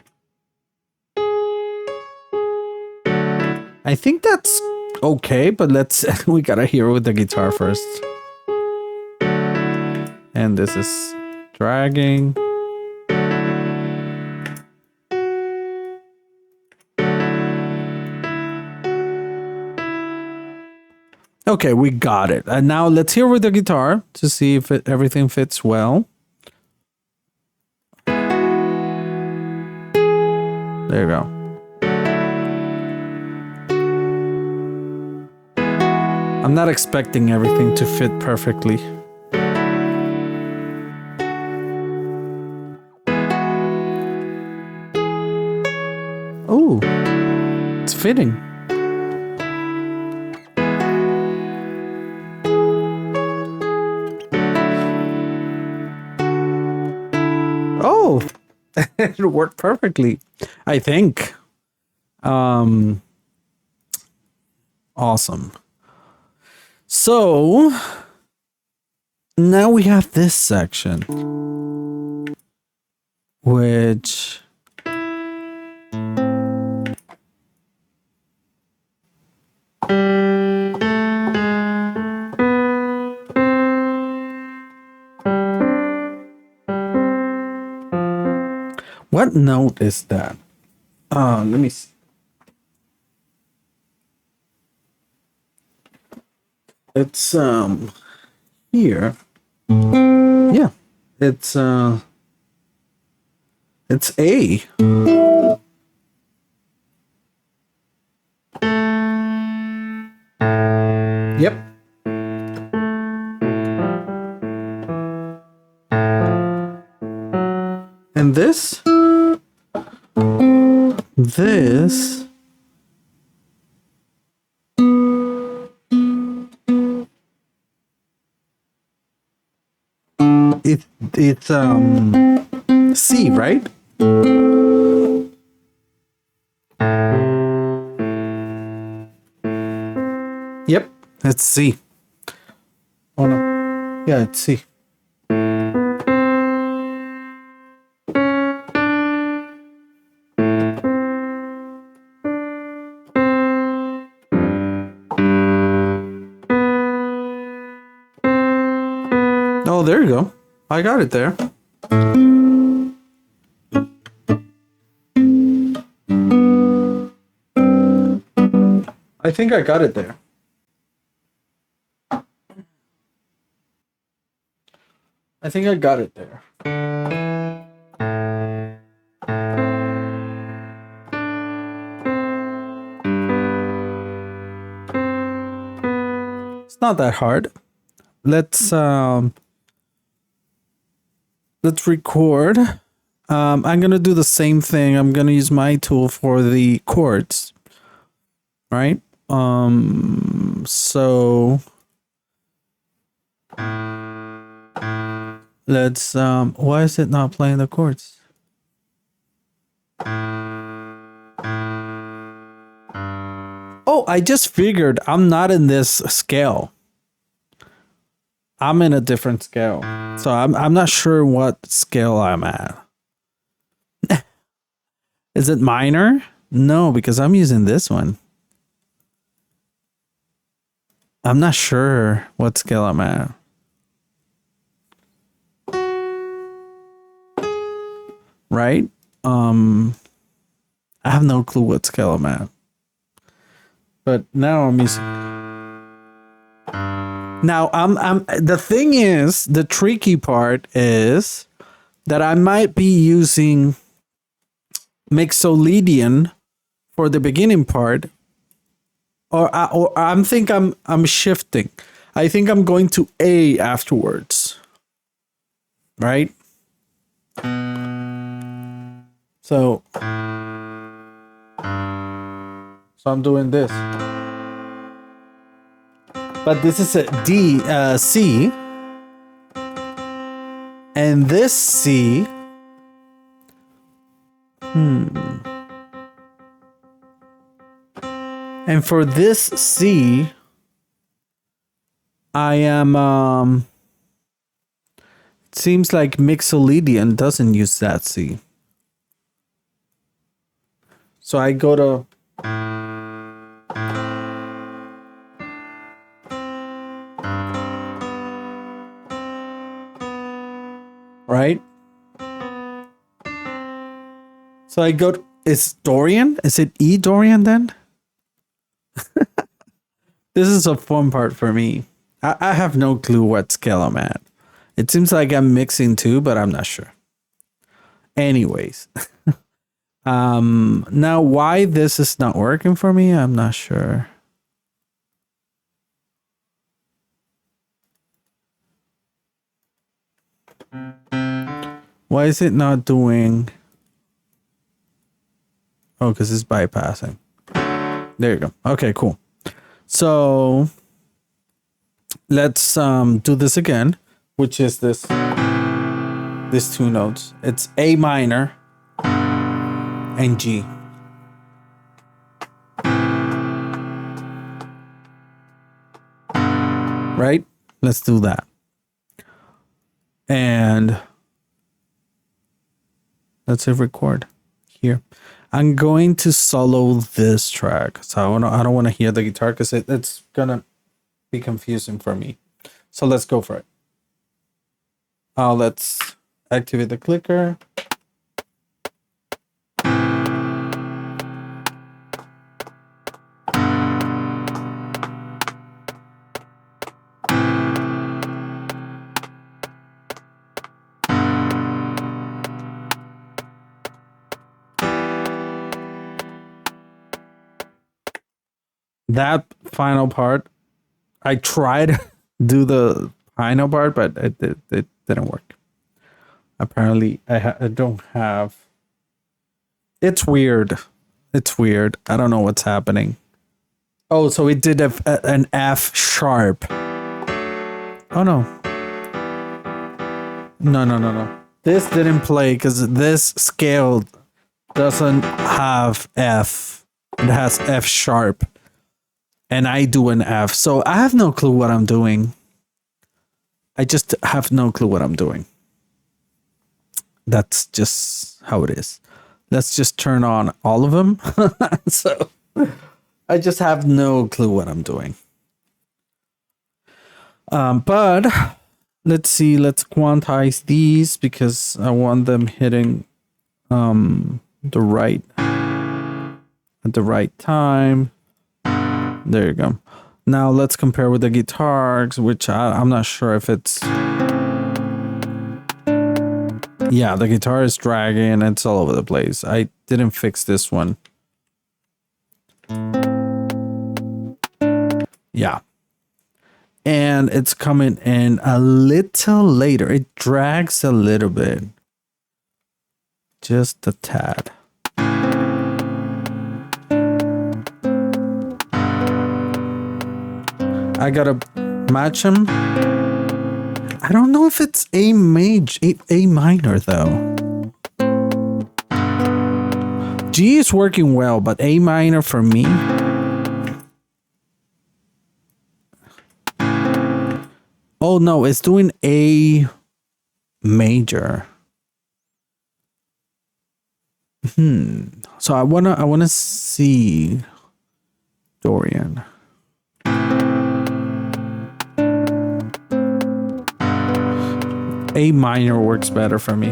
A: I think that's okay, but let's. We gotta hear with the guitar first. And this is dragging. Okay, we got it. And now let's hear with the guitar to see if everything fits well. There you go. I'm not expecting everything to fit perfectly. Oh, it's fitting. Oh, it worked perfectly, I think. Awesome. So now we have this section, which What note is that? Let me see. It's here. Yeah. It's A. Yep. And this it's C, right? Yep, it's C. Oh no. Yeah, it's C. Oh, there you go. I got it there. I think I got it there. I think I got it there. It's not that hard. Let's record. I'm gonna do the same thing. I'm gonna use my tool for the chords, right? So let's why is it not playing the chords? Oh, I just figured I'm not in this scale. I'm in a different scale. So I'm not sure what scale I'm at. Is it minor? No, because I'm using this one. I'm not sure what scale I'm at. Right? I have no clue what scale I'm at. But now I'm using. Now I'm the thing is, the tricky part is that I might be using Mixolydian for the beginning part, or I'm shifting. I think I'm going to A afterwards, right? So I'm doing this, but this is a D, C, and this C. And for this C, I am, it seems like Mixolydian doesn't use that C. So I go to, right? So I go to, is Dorian? Is it E Dorian then? This is a fun part for me. I have no clue what scale I'm at. It seems like I'm mixing two, but I'm not sure. Anyways. Now why this is not working for me, I'm not sure. Why is it not doing? Oh, because it's bypassing. There you go. Okay, cool. So let's do this again, which is these two notes. It's A minor and G. Right? Let's do that. And let's hit record here. I'm going to solo this track. So I don't want to hear the guitar because it's gonna be confusing for me. So let's go for it. Let's activate the clicker. that final part, I tried to do the final part, but it didn't work. Apparently, I don't have. It's weird. It's weird. I don't know what's happening. Oh, so it did an F sharp. Oh no. No. This didn't play because this scale doesn't have F. It has F sharp. And I do an F. So I have no clue what I'm doing. I just have no clue what I'm doing. That's just how it is. Let's just turn on all of them. So I just have no clue what I'm doing. But let's see. Let's quantize these because I want them hitting the right at the right time. There you go. Now let's compare with the guitars, which I'm not sure if it's. Yeah, the guitar is dragging. It's all over the place. I didn't fix this one. Yeah. And it's coming in a little later. It drags a little bit. Just a tad. I gotta match him. I don't know if it's A minor though. G is working well, but A minor for me. Oh no, it's doing A major. So I wanna see Dorian. A minor works better for me.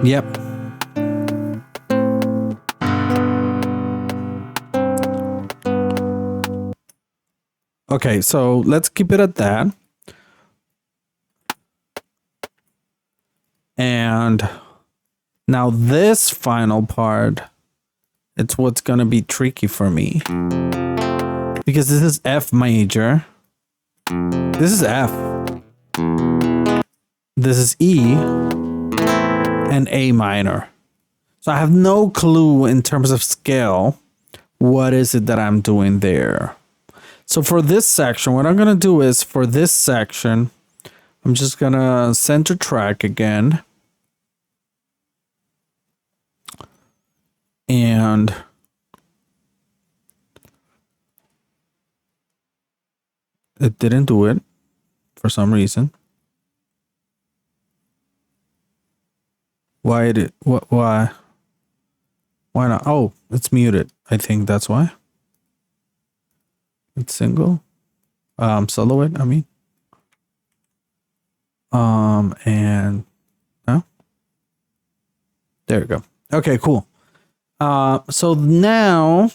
A: Yep. Okay, so let's keep it at that. And now this final part, it's what's gonna be tricky for me. Because this is F major. This is F. This is E and A minor. So I have no clue in terms of scale. What is it that I'm doing there? So for this section, what I'm going to do is for this section, I'm just going to center track again. And it didn't do it for some reason. Why did what? Why not? Oh, it's muted. I think that's why. It's single. Soloist. I mean. And no. There we go. Okay, cool. So now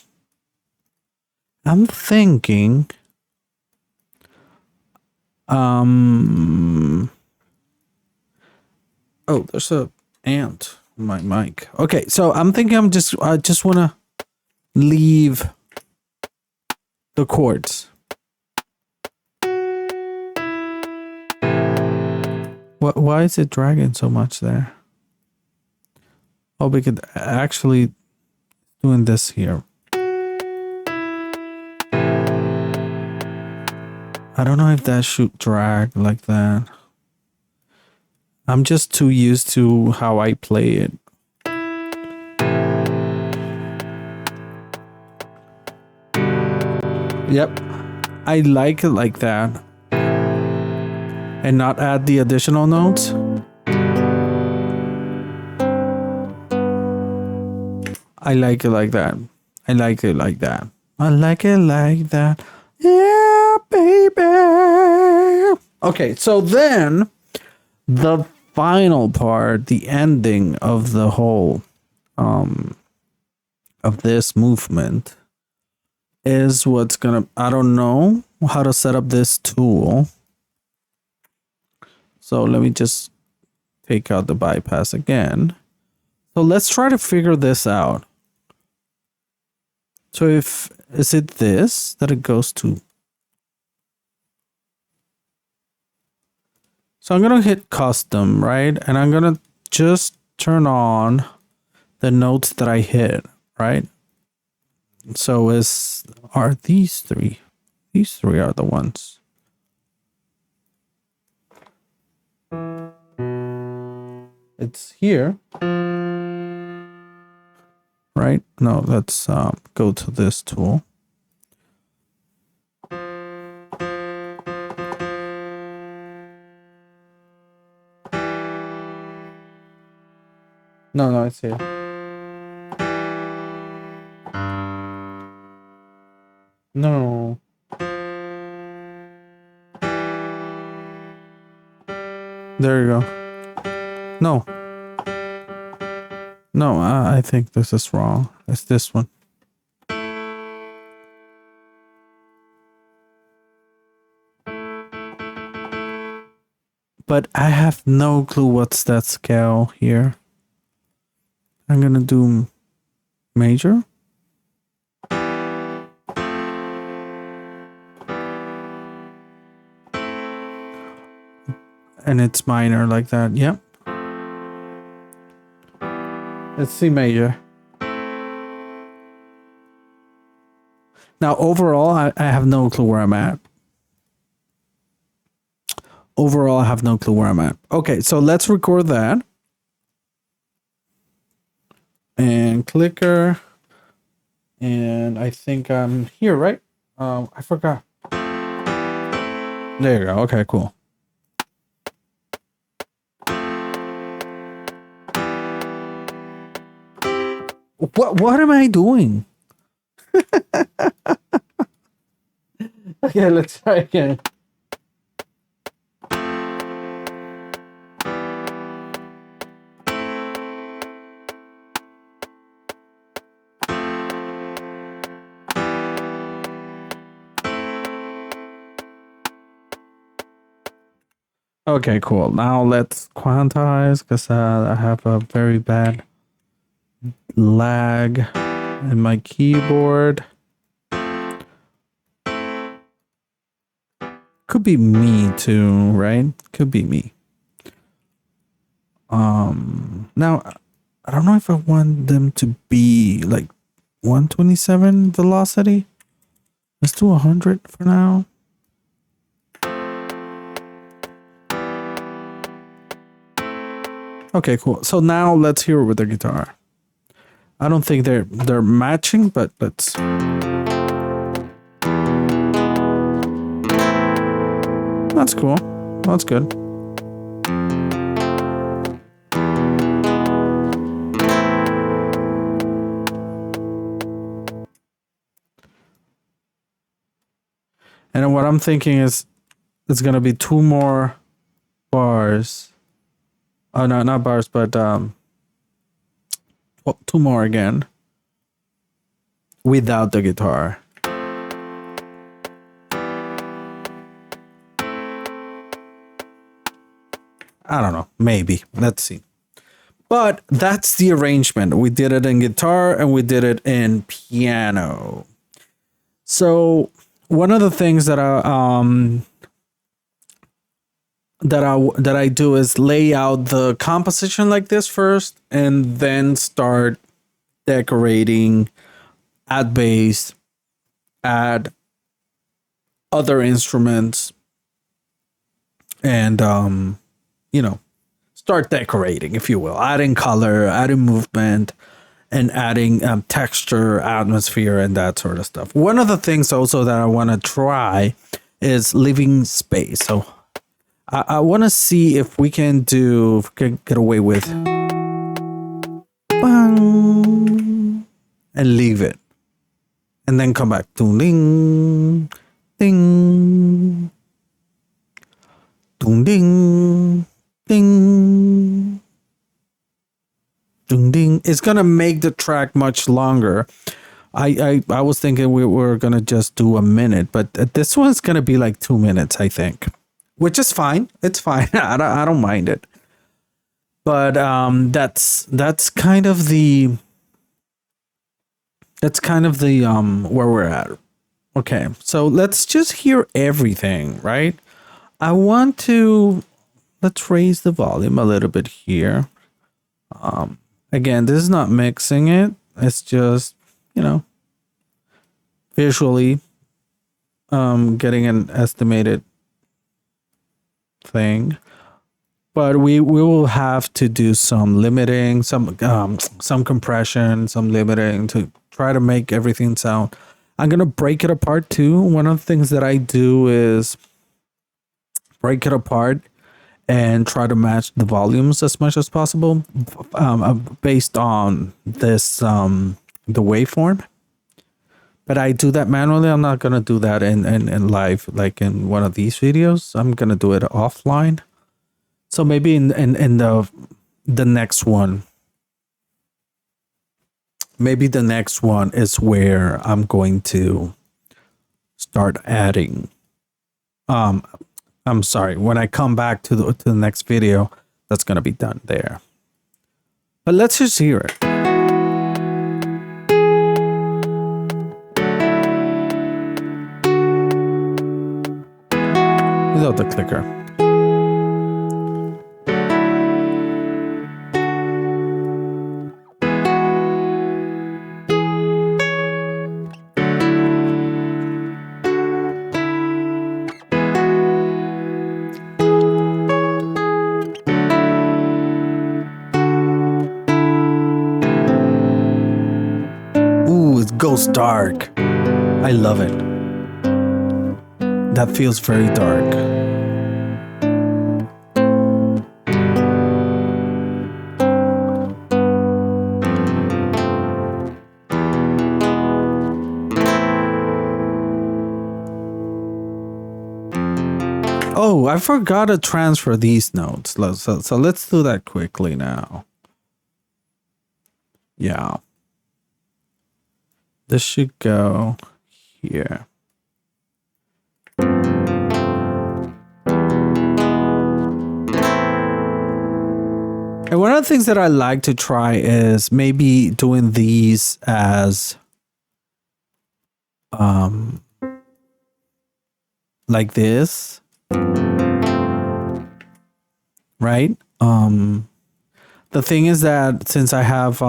A: I'm thinking. Oh, there's a ant on my mic. Okay, so I'm thinking I just want to leave the chords. Why is it dragging so much there? Oh, we could actually doing this here. I don't know if that should drag like that. I'm just too used to how I play it. Yep. I like it like that. And not add the additional notes. I like it like that. I like it like that. I like it like that. Yeah, baby. Okay, so then the final part, the ending of the whole of this movement is what's gonna, I don't know how to set up this tool. So let me just take out the bypass again. So let's try to figure this out. So if is it this that it goes to? So I'm going to hit custom, right? And I'm going to just turn on the notes that I hit, right? So are these three? These three are the ones. It's here. Right? No, let's go to this tool. No, it's here. No. There you go. No. No, I think this is wrong. It's this one. But I have no clue what's that scale here. I'm gonna do major. And it's minor like that. Yep. Let's see major. Now, overall, I have no clue where I'm at. Overall, I have no clue where I'm at. Okay, so let's record that. And clicker. And I think I'm here, right? I forgot. There you go. Okay, cool. What am I doing? Okay, let's try again. Okay, cool. Now let's quantize because I have a very bad lag in my keyboard. Could be me too, right? Could be me. Now I don't know if I want them to be like 127 velocity. Let's do 100 for now. Okay, cool. So now let's hear it with the guitar. I don't think they're matching, but let's. That's cool. That's good. And what I'm thinking is it's gonna be 2 more bars. Oh no, not bars, but 2 more again without the guitar. I don't know, maybe. Let's see. But that's the arrangement. We did it in guitar and we did it in piano. So one of the things that I do is lay out the composition like this first and then start decorating, add bass, add other instruments, and start decorating, if you will, adding color, adding movement, and adding texture, atmosphere, and that sort of stuff. One of the things also that I want to try is leaving space. So I want to see if we can get away with bang and leave it, and then come back to ding, ding, ding, ding, ding, ding, ding. It's gonna make the track much longer. I was thinking we were gonna just do a minute, but this one's gonna be like 2 minutes, I think. Which is fine. It's fine. I don't mind it. But that's kind of the That's kind of the where we're at. Okay, so let's just hear everything, right? I want to let's raise the volume a little bit here. Again, this is not mixing it. It's just, you know, visually getting an estimated thing. But we will have to do some limiting, some compression, some limiting to try to make everything sound. I'm gonna break it apart too. One of the things that I do is break it apart and try to match the volumes as much as possible, based on this the waveform. But I do that manually. I'm not gonna do that in live, like in one of these videos. I'm gonna do it offline. So maybe in the next one, maybe the next one is where I'm going to start adding. I'm sorry. When I come back to the next video, that's gonna be done there. But let's just hear it without the clicker. Ooh, it goes dark. I love it. That feels very dark. Oh, I forgot to transfer these notes. So let's do that quickly now. Yeah. This should go here. And one of the things that I like to try is maybe doing these as like this. Right? The thing is that since I have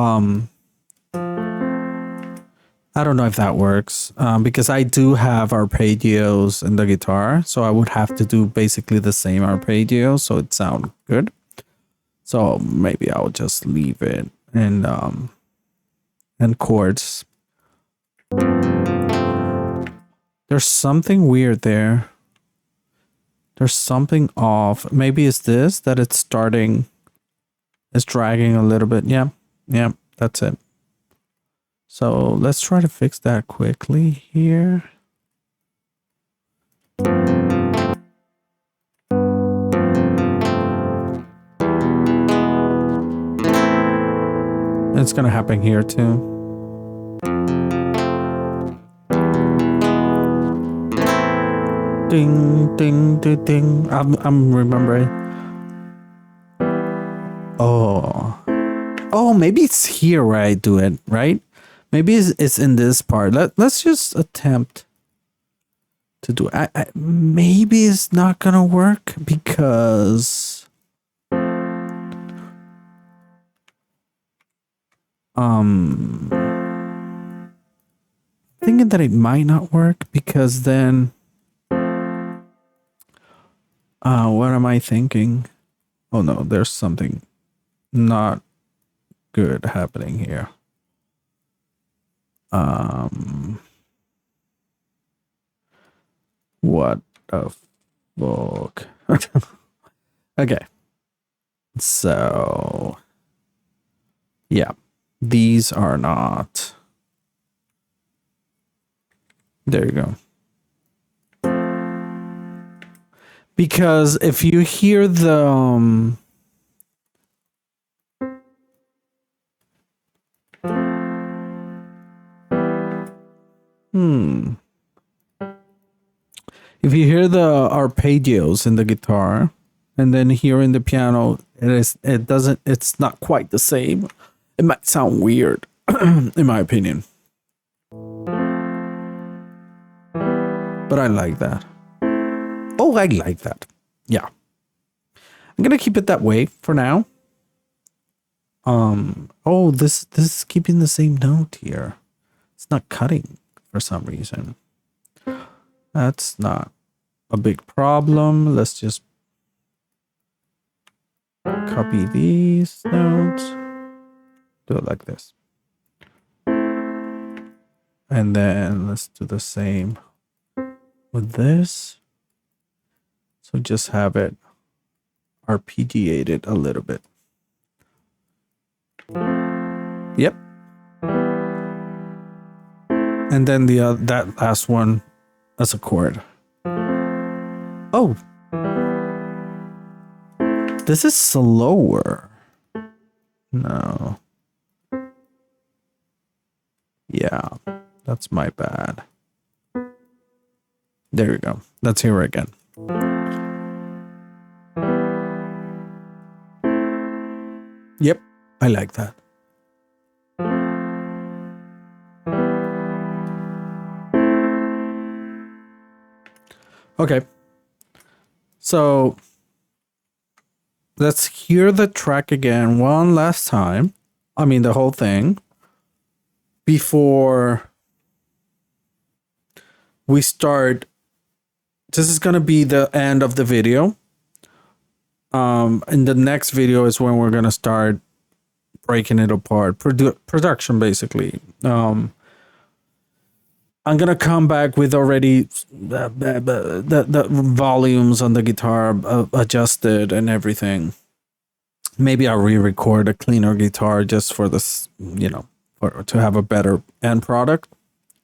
A: I don't know if that works, because I do have arpeggios in the guitar, so I would have to do basically the same arpeggio so it sounds good. So maybe I'll just leave it and chords. There's something weird there. There's something off. Maybe it's this that it's starting. It's dragging a little bit. Yeah, that's it. So let's try to fix that quickly here. It's gonna happen here too. Ding, ding, ding, ding. I'm remembering. Oh, maybe it's here where I do it, right? Maybe it's in this part. Let's just attempt to do it. Maybe it's not gonna work because thinking that it might not work because then what am I thinking? Oh no, there's something not good happening here. What the fuck? Okay. So yeah, these are not. There you go. Because if you hear the if you hear the arpeggios in the guitar and then here in the piano, it's not quite the same. It might sound weird in my opinion. but I like that. Oh, I like that. Yeah. I'm going to keep it that way for now. Oh, this is keeping the same note here. It's not cutting for some reason. That's not a big problem. Let's just copy these notes. Do it like this. And then let's do the same with this. So just have it arpeggiated a little bit. Yep. And then that last one as a chord. Oh. This is slower. No. Yeah, that's my bad. There we go. Let's hear it again. Yep, I like that. Okay. So let's hear the track again one last time. I mean, the whole thing. Before we start, this is going to be the end of the video. And the next video is when we're going to start breaking it apart. Production, basically. I'm going to come back with already the volumes on the guitar adjusted and everything. Maybe I'll re-record a cleaner guitar just for this, to have a better end product,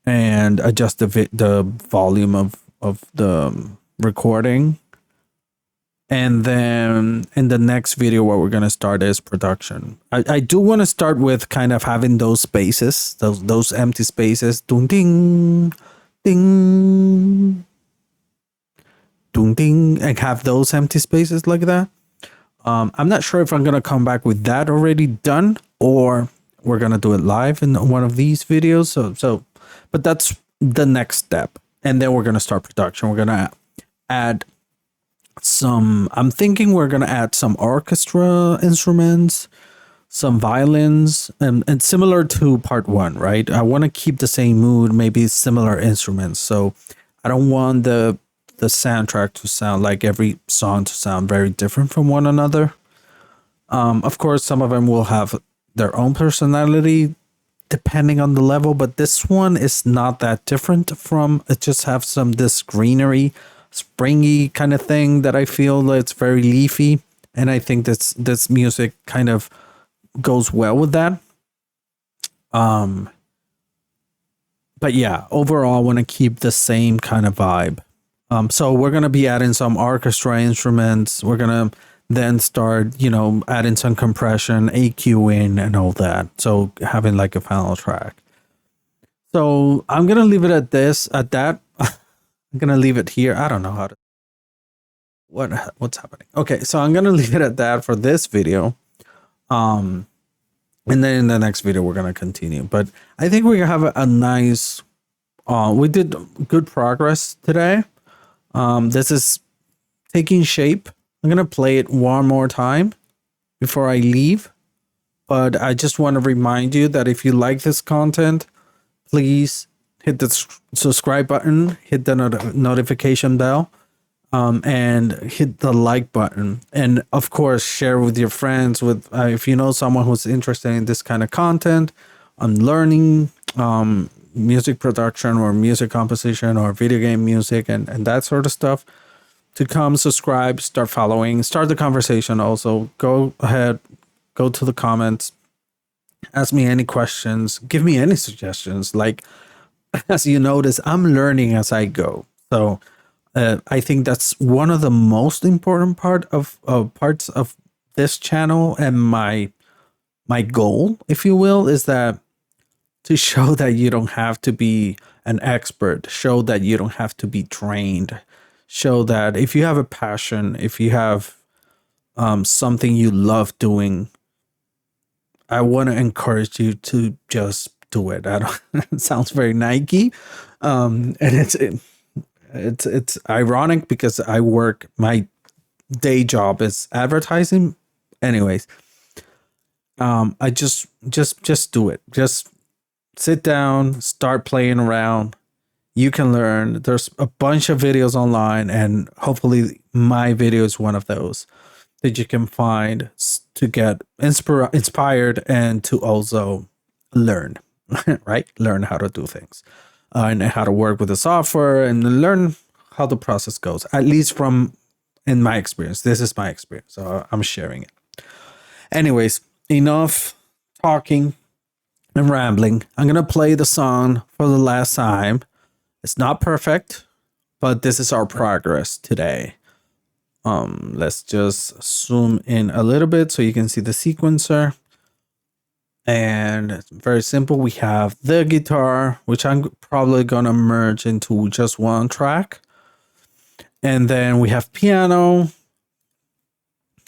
A: and adjust the volume of the recording. And then in the next video, what we're going to start is production. I do want to start with kind of having those spaces, those empty spaces. Ding, ding, ding, ding, ding, and have those empty spaces like that. I'm not sure if I'm going to come back with that already done, or we're going to do it live in one of these videos. But that's the next step. And then we're going to start production. We're going to add I'm thinking we're going to add some orchestra instruments, some violins, and similar to part one, right? I want to keep the same mood, maybe similar instruments. So I don't want the soundtrack to sound like every song to sound very different from one another. Of course, some of them will have their own personality depending on the level, but this one is not that different from it. Just have this greenery, springy kind of thing that I feel that it's very leafy, and I think this music kind of goes well with that. But yeah, overall I want to keep the same kind of vibe. So we're going to be adding some orchestra instruments. We're going to then start, adding some compression, EQing and all that. So having like a final track. So I'm going to leave it at that. I'm going to leave it here. I don't know how to, what's happening. Okay. So I'm going to leave it at that for this video. And then in the next video, we're going to continue, but I think we have a nice, we did good progress today. This is taking shape. I'm going to play it one more time before I leave. But I just want to remind you that if you like this content, please hit the subscribe button, hit the notification bell, and hit the like button. And of course, share with your friends, with if you know someone who's interested in this kind of content, on learning music production or music composition or video game music and that sort of stuff, to come subscribe, start following, start the conversation. Also, go ahead, go to the comments, ask me any questions, give me any suggestions. Like, as you notice, I'm learning as I go. So I think that's one of the most important parts of this channel, and my goal, if you will, is that to show that you don't have to be an expert, show that you don't have to be trained, show that if you have a passion, if you have something you love doing, I want to encourage you to just do it. It sounds very Nike, and It's ironic because I work, my day job is advertising. Anyways, I just do it. Just sit down, start playing around. You can learn. There's a bunch of videos online, and hopefully my video is one of those that you can find to get inspired and to also learn, right? Learn how to do things and how to work with the software and learn how the process goes, at least from in my experience. This is my experience, so I'm sharing it. Anyways, enough talking and rambling. I'm going to play the song for the last time. It's not perfect, but this is our progress today. Let's just zoom in a little bit so you can see the sequencer. And it's very simple. We have the guitar, which I'm probably going to merge into just one track. And then we have piano.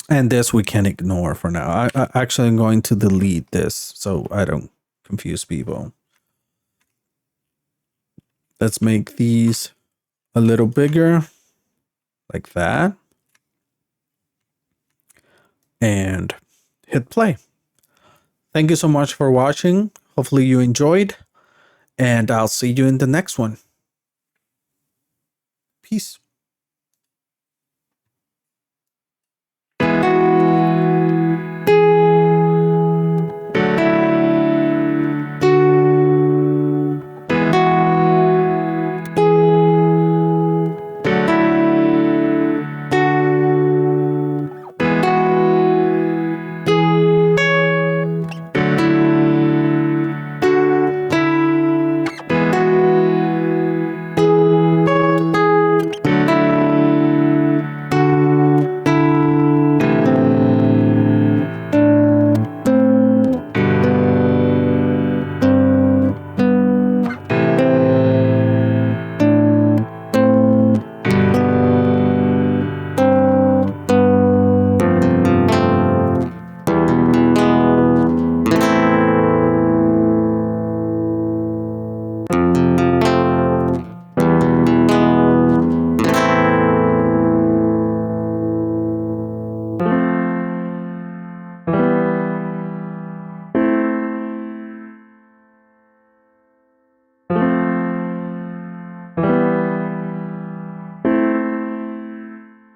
A: And this we can ignore for now. I actually am going to delete this so I don't confuse people. Let's make these a little bigger, like that. And hit play. Thank you so much for watching. Hopefully you enjoyed. And I'll see you in the next one. Peace.